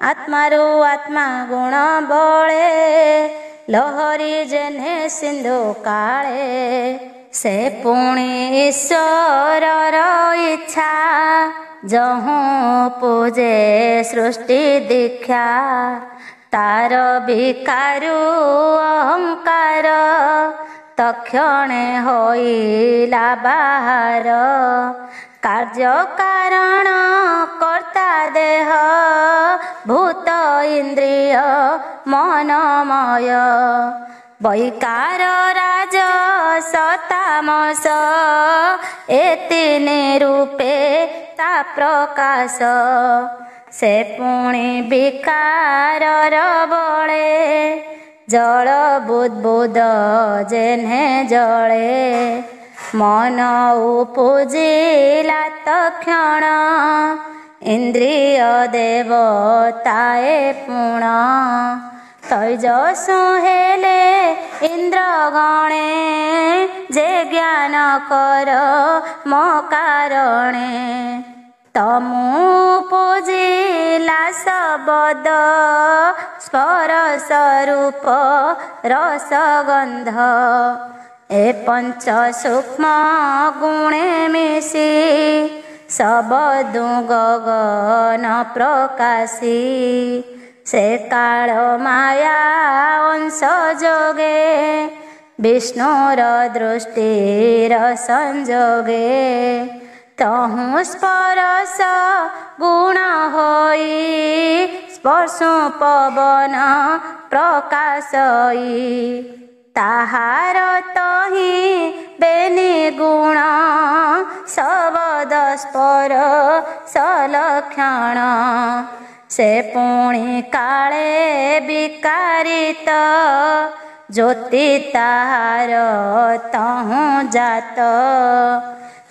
[SPEAKER 1] आत्मारु आत्मा गुण बळे लहरी जेन्हे सिंधु काले। से पुणी ईश्वरर इच्छा जहाँ पूजे सृष्टि दीक्षा। तार विकारु अहंकार तक्षणे होइला बाहार। कार्य कारण कर्ता देह भूत इंद्रिय मनमय। वैकार राज सतामस ए तीन रूपे ता प्रकाश। से पुणी विकारर बळे जल बुद्बुद जेन्हे जळे। मन उपजिला तक्षण इंद्रिय देवताए पुण। तैजस हेले इंद्र गणे जे ज्ञान कर म कारणे। तमु पूजिला शब्द ସ୍ପରଶ ରୂପ ରସଗନ୍ଧ ଏ ପଞ୍ଚ ସୂକ୍ଷ୍ମ ଗୁଣେ ମିଶି ସବଦୁ ଗଗନ ପ୍ରକାଶୀ ସେ କାଳ ମାୟା ଅଂଶ ଯୋଗେ ବିଷ୍ଣୁର ଦୃଷ୍ଟିର ସଂଯୋଗେ ତହୁଁ ସ୍ପରଶ ଗୁଣ ହୋଇ ସ୍ପର୍ଶୁ ପବନ ପ୍ରକାଶଇ ତାହାର ତହିଁ ବେନି ଗୁଣ ଶବଦ ସ୍ପର ସଲକ୍ଷଣ ସେ ପୁଣି କାଳେ ବିକାରିତ ଜ୍ୟୋତି ତାହାର ତହୁଁ ଜାତ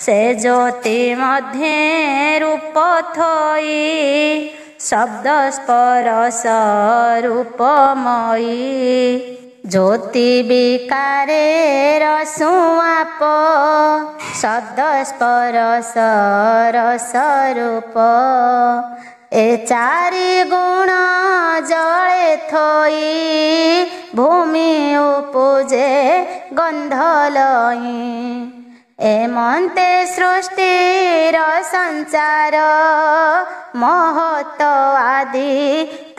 [SPEAKER 1] ସେ ଜ୍ୟୋତି ମଧ୍ୟେ ରୂପ ଥୋଇ ଶବ୍ଦ ସ୍ପରଶ ରୂପମୟୀ ଜ୍ୟୋତି ବିକାରେ ରସୁଆପ ଶବ୍ଦ ସ୍ପରଶ ରସ ରୂପ ଏ ଚାରି ଗୁଣ ଜଳେ ଥୋଇ ଭୂମି ଉପୁଜେ ଗନ୍ଧଲଇ ଏମନ୍ତେ ସୃଷ୍ଟିର ସଂଚାର ମହତ ଆଦି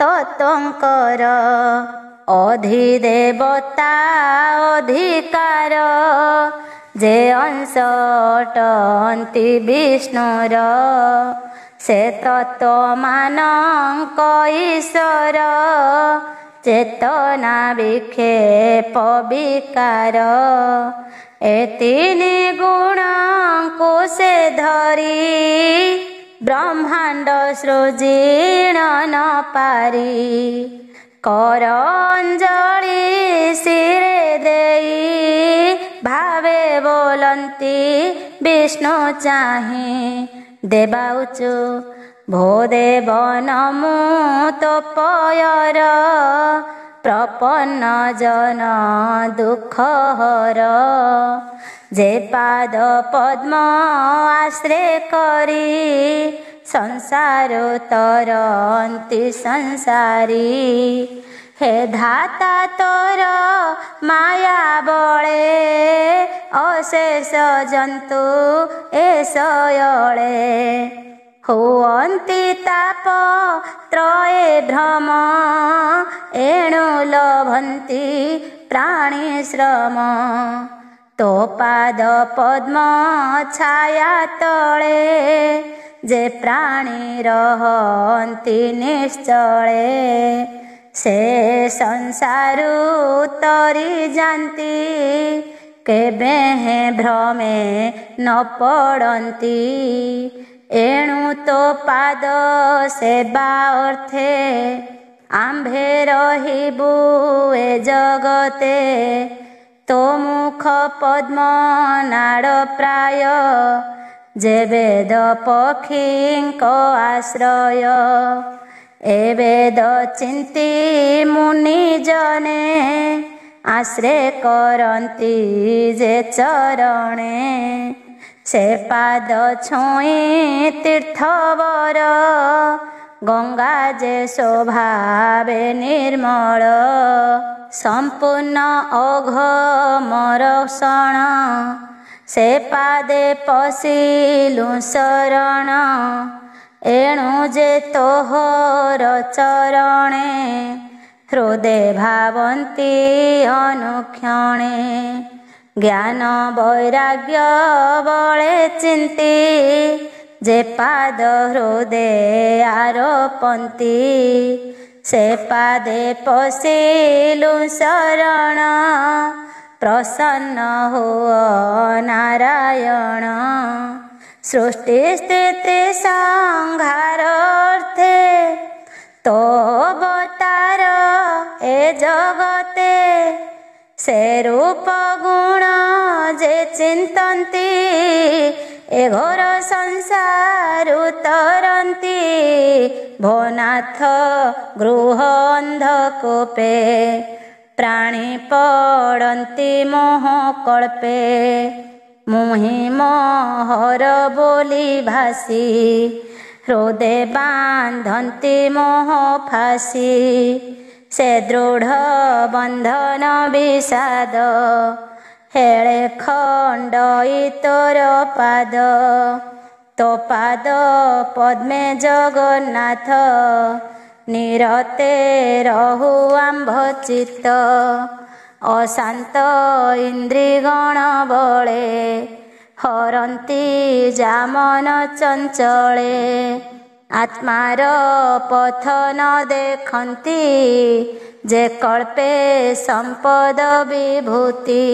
[SPEAKER 1] ତତ୍ତ୍ୱଙ୍କର ଅଧିଦେବତା ଅଧିକାର ଯେ ଅଂଶ ଅଟନ୍ତି ବିଷ୍ଣୁର ସେ ତତ୍ତ୍ୱମାନଙ୍କ ଈଶ୍ୱର ଚେତନା ବିକ୍ଷେପ ବିକାର ଏ ତିନି ଗୁଣଙ୍କୁ ସେ ଧରି ବ୍ରହ୍ମାଣ୍ଡ ସୃଜିଣ ନ ପାରି କର ଅଞ୍ଜଳି ଶିରେ ଦେଇ ଭାବେ ବୋଲନ୍ତି ବିଷ୍ଣୁ ଚାହିଁ ଦେବାଉଚୁ ଭୋ ଦେବ ନମୁ ତୋପୟର ପ୍ରପନ୍ନ ଜନ ଦୁଃଖ ହର ଯେ ପାଦ ପଦ୍ମ ଆଶ୍ରୟ କରି ସଂସାର ତରନ୍ତି ସଂସାରୀ ହେ ଧାତା ତୋର ମାୟା ବଳେ ଅଶେଷ ଜନ୍ତୁ ଏ ଶୟଳେ ହୁଅନ୍ତି ତାପ ତ୍ରୟେ ଭ୍ରମ ଏଣୁ ଲଭନ୍ତି ପ୍ରାଣୀ ଶ୍ରମ ତୋ ପାଦ ପଦ୍ମ ଛାୟା ତଳେ ଯେ ପ୍ରାଣୀ ରହନ୍ତି ନିଶ୍ଚଳେ ସେ ସଂସାରୁ ତରି ଯାନ୍ତି କେବେ ହେ ଭ୍ରମେ ନ ପଡ଼ନ୍ତି ଏଣୁ ତୋ ପାଦ ସେବା ଅର୍ଥେ ଆମ୍ଭେ ରହିବୁ ଏ ଜଗତେ ତୋ ମୁଖ ପଦ୍ମ ନାଡ଼ ପ୍ରାୟ ଯେ ବେଦ ପକ୍ଷୀଙ୍କ ଆଶ୍ରୟ ଏ ବେଦ ଚିନ୍ତି ମୁନି ଜନେ ଆଶ୍ରୟ କରନ୍ତି ଯେ ଚରଣେ ସେ ପାଦ ଛୁଇଁ ତୀର୍ଥବର ଗଙ୍ଗା ଯେ ଶୋଭାବେ ନିର୍ମଳ ସମ୍ପୂର୍ଣ୍ଣ ଅଘମରଷଣ ସେ ପାଦେ ପଶିଲୁ ଶରଣ ଏଣୁ ଯେ ତୋହର ଚରଣେ ହୃଦେ ଭାବନ୍ତି ଅନୁକ୍ଷଣେ ଜ୍ଞାନ ବୈରାଗ୍ୟ ବଳେ ଚିନ୍ତି ଯେ ପାଦ ହୃଦେ ଆରୋପନ୍ତି ସେ ପାଦେ ପଶିଲୁ ଶରଣ ପ୍ରସନ୍ନ ହୁଅ ନାରାୟଣ ସୃଷ୍ଟି ସ୍ଥିତି ସଂହାର ଅର୍ଥେ ତୋ ଅବତାର ଏ ଜଗତେ ସେ ରୂପ ଗୁଣ ଯେ ଚିନ୍ତନ୍ତି ଏ ଘୋର ସଂସାରୁ ତରନ୍ତି ଭୋନାଥ ଗୃହ ଅନ୍ଧକୂପେ ପ୍ରାଣୀ ପଡ଼ନ୍ତି ମୋହ କଳ୍ପେ ମୁହିଁ ମୋହର ବୋଲି ଭାସି ହୃଦେ ବାନ୍ଧନ୍ତି ମୋହ ଫାସି ସେ ଦୃଢ଼ ବନ୍ଧନ ବିଷାଦ ହେଳେ ଖଣ୍ଡଇ ତୋର ପାଦ। ତୋ ପାଦ ପଦ୍ମେ ଜଗନ୍ନାଥ ନିରତେ ରହୁ ଆମ୍ଭ ଚିତ୍ତ। ଅଶାନ୍ତ ଇନ୍ଦ୍ରିଗଣ ବଳେ ହରନ୍ତି ଯାମନ ଚଞ୍ଚଳେ। ଆତ୍ମାର ପଥ ନ ଦେଖନ୍ତି ଯେ କଳ୍ପେ ସମ୍ପଦ ବିଭୂତି।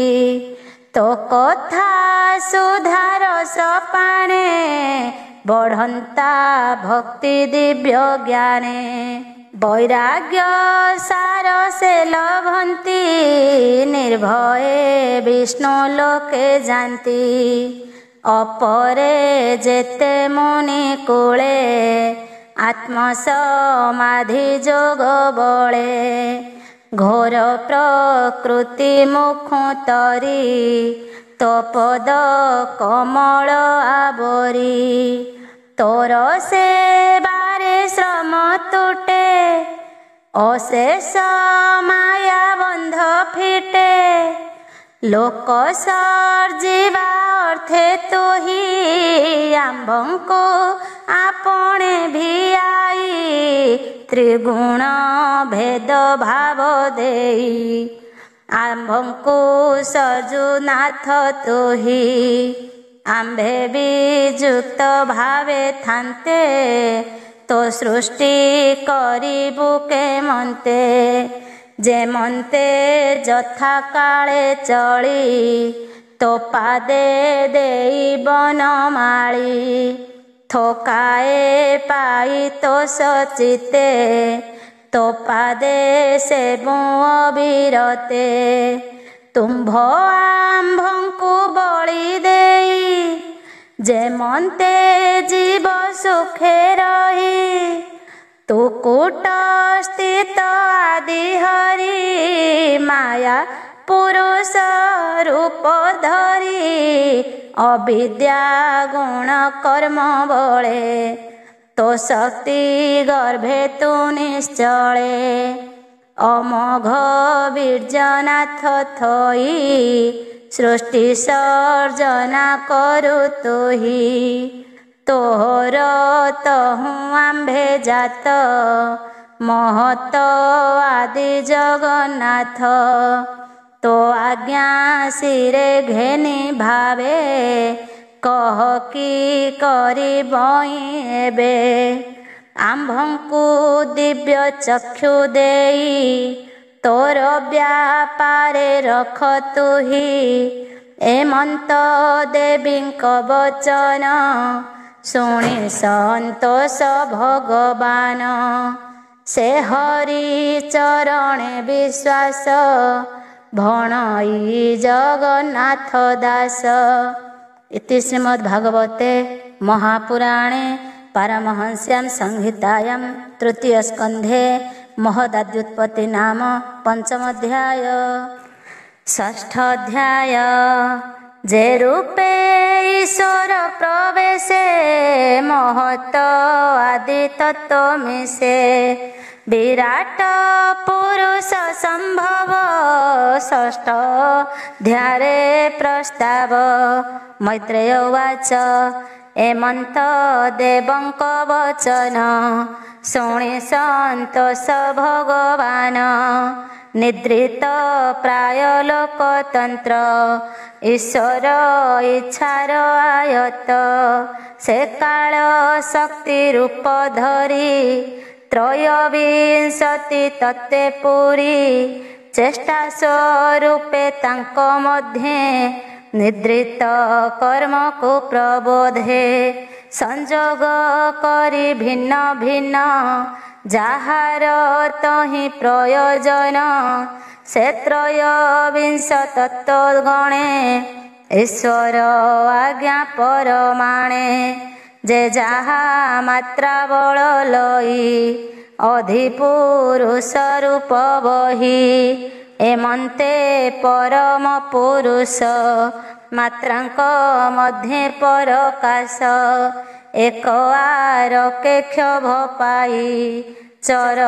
[SPEAKER 1] ତୋ କଥା ସୁଧାର ସପାଣେ ବଢ଼ନ୍ତା ଭକ୍ତି ଦିବ୍ୟ ଜ୍ଞାନେ। ବୈରାଗ୍ୟ ସାର ସେ ଲଭନ୍ତି ନିର୍ଭୟେ ବିଷ୍ଣୁ ଲୋକେ ଯାନ୍ତି। ଅପରେ ଯେତେ ମୁନି କୂଳେ ଆତ୍ମସମାଧି ଯୋଗ ବଳେ। ଘୋର ପ୍ରକୃତି ମୁଖୁ ତରି ତୋ ପଦ କମଳ ଆବରି। ତୋର ସେବାରେ ଶ୍ରମ ତୁଟେ ଅଶେଷ ମାୟା ବନ୍ଧ ଫିଟେ। ଲୋକ ସର୍ଜିବା ଅର୍ଥେ ତୁହି ଆମ୍ଭଙ୍କୁ ଆପଣେ ଭିଆଇ। ତ୍ରିଗୁଣ ଭେଦ ଭାବ ଦେଇ ଆମ୍ଭଙ୍କୁ ସର୍ଜୁନାଥ ତୁହି। ଆମ୍ଭେ ବିଯୁକ୍ତ ଭାବେ ଥାନ୍ତେ ତୋ ସୃଷ୍ଟି କରିବୁ କେମନ୍ତେ। ଯେମନ୍ତେ ଯଥା କାଳେ ଚଳି ତୋ ପାଦେ ଦେଇ ବନମାଳି। ଥୋକାଏ ପାଇ ତୋ ସଚିତେ ତୋ ପାଦେ ସେବୁ ଅବିରତେ। ତୁମ୍ଭ ଆମ୍ଭଙ୍କୁ ବଳି ଦେଇ ଯେମନ୍ତେ ଜୀବ ସୁଖେ ରହି। ତୁ କୂଟ ସ୍ଥିତ ଆଦି ହରି ମାୟା ପୁରୁଷ ରୂପ ଧରି। ଅବିଦ୍ୟା ଗୁଣ କର୍ମ ବଳେ ତୋ ଶକ୍ତି ଗର୍ଭେ ତୁ ନିଶ୍ଚଳେ। ଅମୋଘ ବୀର୍ଯ୍ୟନାଥ ଥୋଇ ସୃଷ୍ଟି ସର୍ଜନା କରୁ ତୁହି। ତୋହର ତହୁଁ ଆମ୍ଭେ ଜାତ ମହତ ଆଦି ଜଗନ୍ନାଥ। ତୋ ଆଜ୍ଞା ଶିରେ ଘେନି ଭାବେ କହ କି କରିବଇଁ ଏବେ। ଆମ୍ଭଙ୍କୁ ଦିବ୍ୟ ଚକ୍ଷୁ ଦେଇ ତୋର ବ୍ୟାପାରେ ରଖ ତୁହି। ଏମନ୍ତ ଦେବୀଙ୍କ ବଚନ ଶୁଣି ସନ୍ତୋଷ ଭଗବାନ। ସେ ହରି ଚରଣେ ବିଶ୍ୱାସ ଭଣଇ ଜଗନ୍ନାଥ ଦାସ। ଇତି ଶ୍ରୀମଦ୍ ଭାଗବତେ ମହାପୁରାଣେ ପାରମହଂସ୍ୟାଂ ସଂହିତାୟାଂ ତୃତୀୟ ସ୍କନ୍ଧେ ମହଦାଦ୍ୟୁତ୍ପତ୍ତି ନାମ ପଞ୍ଚମ ଅଧ୍ୟାୟ। ଷଷ୍ଠ ଅଧ୍ୟାୟ। ଯେ ରୂପେ ଈଶ୍ୱର ପ୍ରବେଶେ ମହତ ଆଦି ତତ୍ତ୍ୱ ମିଶେ। ବିରାଟ ପୁରୁଷ ସମ୍ଭବ ଷଷ୍ଠ ଅଧ୍ୟାୟରେ ପ୍ରସ୍ତାବ। ମୈତ୍ରେୟ ଉବାଚ ଏମନ୍ତ ଦେବଙ୍କ ବଚନ ଶୁଣି ସନ୍ତୋଷ ଭଗବାନ। ନିଦ୍ରିତ ପ୍ରାୟ ଲୋକତନ୍ତ୍ର ଈଶ୍ୱର ଇଚ୍ଛାର ଆୟତ। ସେ କାଳ ଶକ୍ତି ରୂପ ଧରି ତ୍ରୟବିଂଶତି ତତ୍ତ୍ୱେ ପୁରୀ। ଚେଷ୍ଟା ସ୍ୱରୂପେ ତାଙ୍କ ମଧ୍ୟେ ନିଦ୍ରିତ କର୍ମକୁ ପ୍ରବୋଧେ। ସଂଯୋଗ କରି ଭିନ୍ନ ଭିନ୍ନ ଯାହାର ତହିଁ ପ୍ରୟୋଜନ। ସେ ତ୍ରୟବିଂଶ ତତ୍ତ୍ୱ ଗଣେ ଈଶ୍ୱର ଆଜ୍ଞା ପରମାଣେ। ଯେ ଯାହା ମାତ୍ରା ବଳ ଲଇ ଅଧିପୁରୁଷ ରୂପ ବହି। ଏମନ୍ତେ ପରମ ପୁରୁଷ ମାତ୍ରାଙ୍କ ମଧ୍ୟେ ପରକାଶ। ଏକ ଆରକେ କ୍ଷୋଭ ପାଇ चर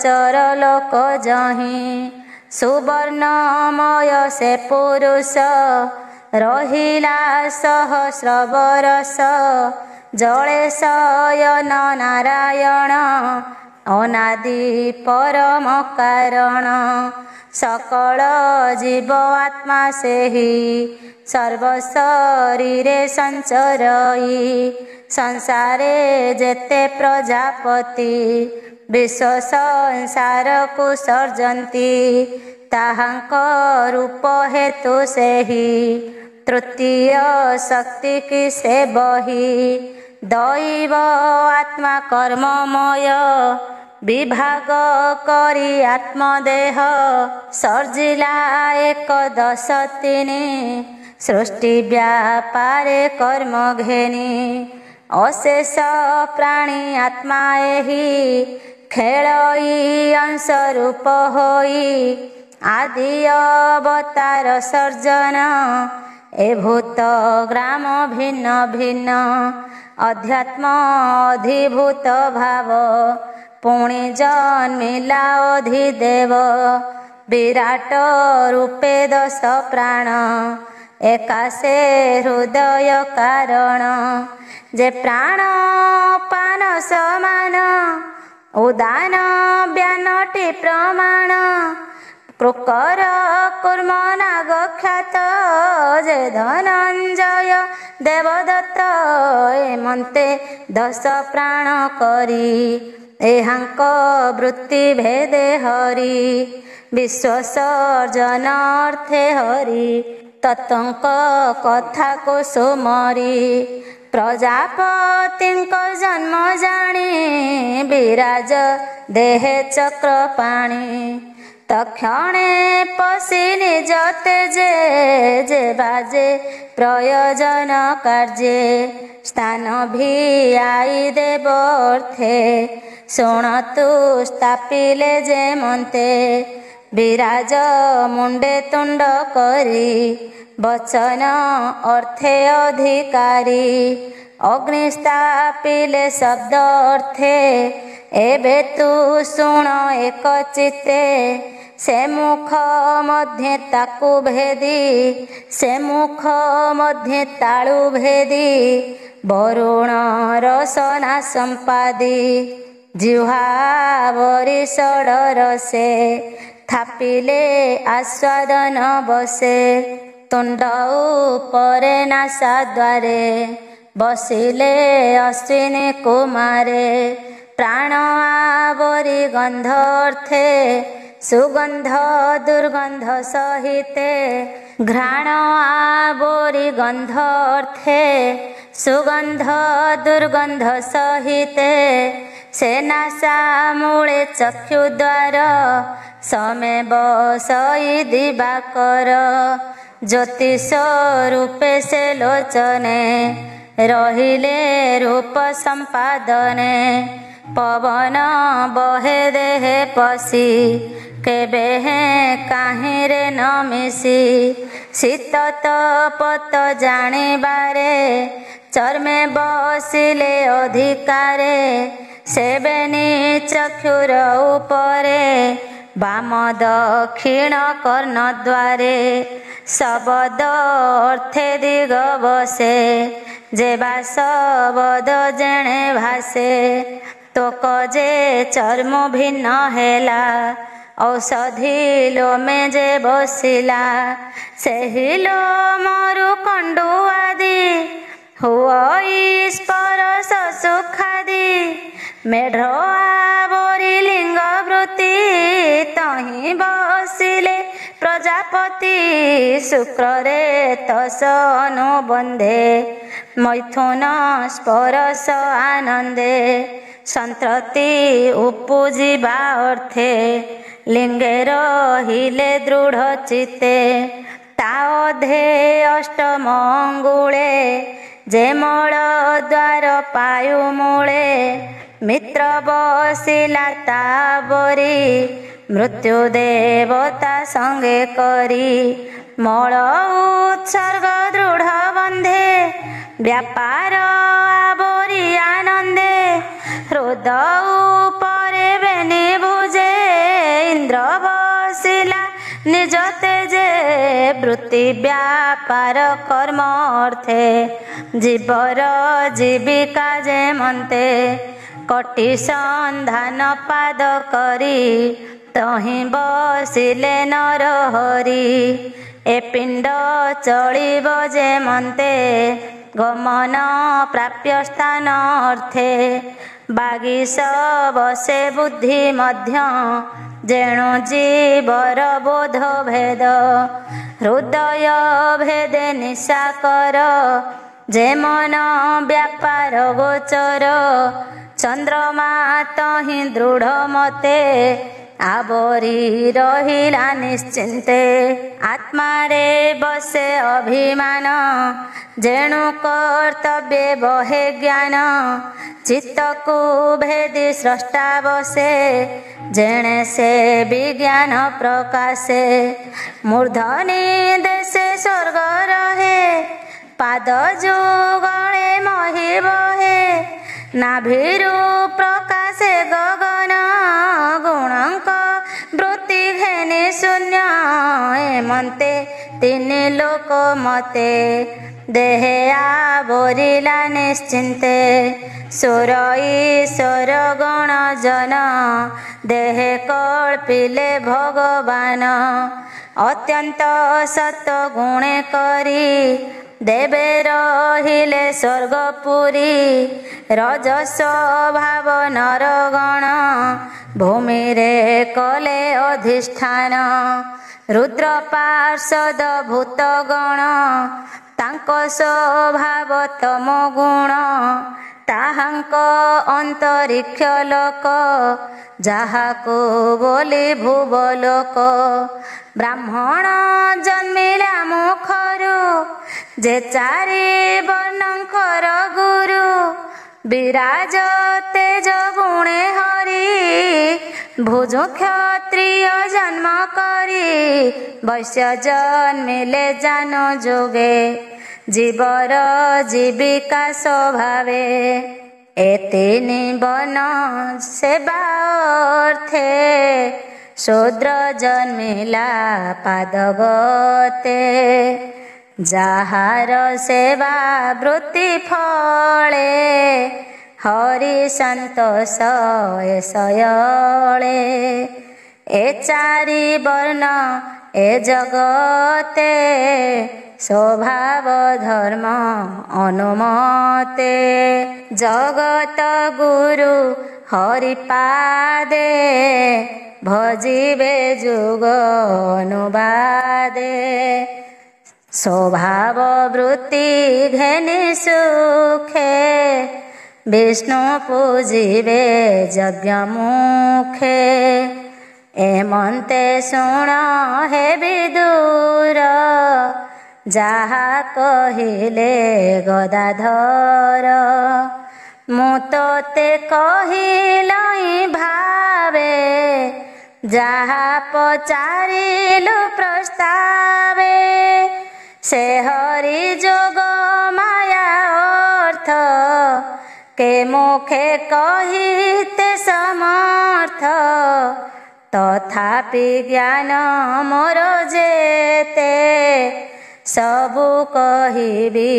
[SPEAKER 1] चर लोक जही सुवर्णमय से पुरुष रहिला सहस्र बरस जले शयन नारायण अनादि परम कारण सकल जीव आत्मा से ही सर्व शरीरे संचरई संसारे जेते प्रजापति विश्व संसार को सर्जंती ताहांक रूप हेतु से ही तृतीय शक्ति की से बही दैव आत्मा कर्ममय विभाग करी आत्मदेह सर्जिला एक दश तीनी सृष्टि व्यापारे कर्म घेनी अशेष प्राणी आत्मा एही खेलई अंश रूप होई आदि अवतार सर्जन ए भूत ग्राम भिन्न भिन्न अध्यात्म अधिभूत भाव पुणी जन्मिला अधिदेव विराट रूपे दश प्राण एकासे हृदय कारण जे प्राण पान समान उदान व्यानटी प्रमाण कृकर कुर्म नाग ख्यात जे धनंजय देवदत्त एमंते दश प्राण करी एहांक वृत्ति भेदे हरि विश्व सर्जन अर्थे हरि तत्वंक कथा को सुमरी प्रजापतिंक जन्म जानी विराज देहे चक्र पाणी तक्षणे पशि निज तेजे जे बाजे प्रयोजन कार्ये स्थान भी आई देवर्थे शुणतु स्थापिले जे मन्ते विराज मुंडे तुंड करी वचन अर्थे अधिकारी अग्नि स्थापिले शब्द अर्थे एबे तू शुण एक चित्ते से मुख मध्य ताकु भेदी से मुख मध्य ताळु भेदी वरुण रसना संपादी जिह्वा वरिषड रसे थापिले आस्वादन बसे तुंड उपरे नासा द्वारे बसिले अश्विनी कुमारे प्राण आवरी गंध अर्थे सुगंध दुर्गंध सहिते घ्राण आवरी गंध अर्थे सुगंध दुर्गंध सहिते सेनासा मूले चक्षुद्वार समे बसई दिवाकर ज्योतिष रूपे से लोचने रहिले रूप संपादने पवन बहे देहे पसी केबे है काहे रे न मिसी शीत तपत जानिबारे चर्मे बसिले अधिकारे सेबेनी चक्षुर उपरे बाम दक्षिण कर्ण द्वारे शब्द अर्थे दिग बसे जेबा शब्द जेणे भासे तोक जे चर्म भिन्न हेला औषधि लोमे जे बसिला सेहि लोमरु कंडु आदि हुई स्पर्श सुखादि मेढ आवरी लिंग वृत्ति तही बसिले प्रजापति शुक्रे तस अनुबंधे मैथुन स्पर्श आनंदे संतति उपजिबा अर्थे लिंगे रहिले दृढ़ चित्ते ताओधे अष्टमंगुळे जे मळ द्वार पायु मूळे मित्र बसिला ताबरी मृत्यु देवता संगे करी मळ उत्सर्ग दृढ़ बंधे व्यापार आवरी आनंदे हृदय उपरे निज तेजे वृत्ति व्यापार कर्म अर्थे जीवर जीविका जे मन्ते कटी संधान पाद करी तहि बसिले नर हरि ए पिंड चलिब जे मन्ते गमन प्राप्य स्थान अर्थे बागीश बसे बुद्धि मध्य जेणु जीवर बोध भेद हृदय भेदे निशा कर जे मन व्यापार गोचर चंद्रमा तहि दृढ़ मते आवरी रहिला निश्चिंते आत्मा रे बसे अभिमान जेणु कर्तव्य बहे ज्ञान चित्त को भेदी स्रष्टा बसे जेणे से विज्ञान प्रकाशे मूर्धनि देशे स्वर्ग रहे पाद जुगले मही बहे नाभिरु प्रकाशे गगन गुणंक वृत्ति घेनि शून्य एमन्ते तीन लोक मते देहे आवरिला निश्चिन्ते सुर ईश्वर गण जन देहे कल्पिले भगवान अत्यंत सत गुणे करी देवे रहिले स्वर्गपुरी रजस भाव नरगण भूमि रे कले अधिष्ठान रुद्र पार्षद भूतगण तांको स्वभाव तम गुण ताहांक अंतरिक्ष लोक जाहाको बोली भुवलोक ब्राह्मण जन्मिला मुखरु जे चारि वर्णंकर गुरु विराज तेज गुणे हरि भुजु क्षत्रिय जन्म करी वैश्य जन्मिले जान जोगे जीवर जीविका स्वभावे एतिनि वन सेवा अर्थे शूद्र जन्मिला पादगते जाहार सेवा वृत्ति फले हरि संतोष एसयले ए चारि वर्ण ए जगते स्वभाव धर्म अनुमते जगत गुरु हरिपादे भजिबे जुग अनुवादे स्वभाव वृत्ति घेनि सुखे विष्णु पूजिबे यज्ञ मुखे एमन्ते शुण हे विदुर जाहा कहिले गदाधर मु तोते कहिलई भावे जाहा पचारिलु प्रस्तावे से हरि जोग माया अर्थ के मुखे कहिते समर्थ तथापि ज्ञान मोर जेते सबु कहिबी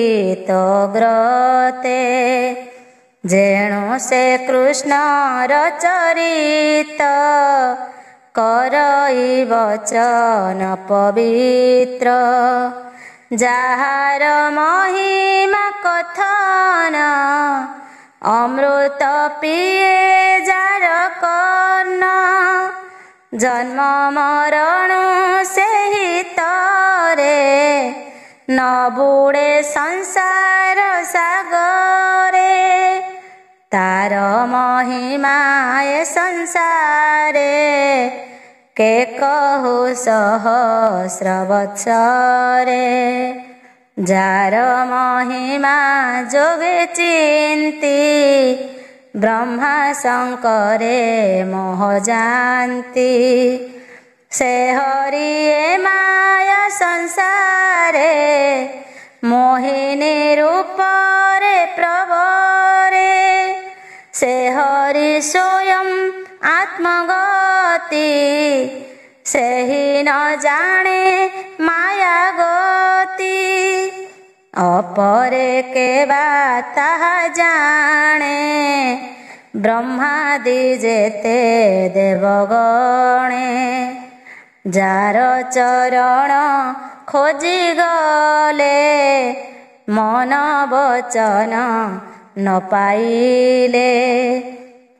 [SPEAKER 1] तो ग्रते जेणु से कृष्ण चरित करई वचन पवित्र जाहार महिमा कथन अमृत पिए जार कर्ण जन्म मरण सेहि तरे न बुड़े संसार सागरे तार महिमा ए संसारे के कहु सहस्र वत्सरे जार महिमा जोगे चिंती ब्रह्मा शंकरे मोह जानती से हरि ए माया संसारे मोहिनी रूपरे प्रवरे से हरि स्वयं आत्मगति ସେହି ନ ଜାଣେ ମାୟା ଗତି ଅପରେ କେବା ତାହା ଜାଣେ ବ୍ରହ୍ମାଦି ଯେତେ ଦେବଗଣେ ଯାର ଚରଣ ଖୋଜି ଗଲେ ମନ ବଚନ ନ ପାଇଲେ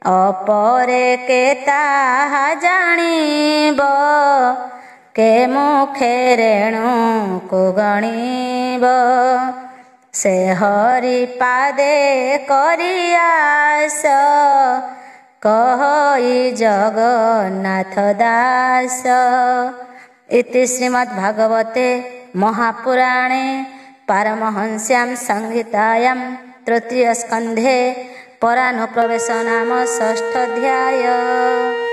[SPEAKER 1] ଅପରେ କେ ତାହା ଜାଣିବ କେ ମୁଖେ ରେଣୁକୁ ଗଣିବ ସେ ହରି ପାଦେ କରି ଆସ କହଇ ଜଗନ୍ନାଥ ଦାସ। ଇତି ଶ୍ରୀମଦ୍ଭାଗବତେ ମହାପୁରାଣେ ପାରମହଂସ୍ୟାଂ ସଂହିତାୟାଂ ତୃତୀୟ ସ୍କନ୍ଧେ ପରାନୁପ୍ରବେଶ ନାମ ଷଷ୍ଠ ଅଧ୍ୟାୟ।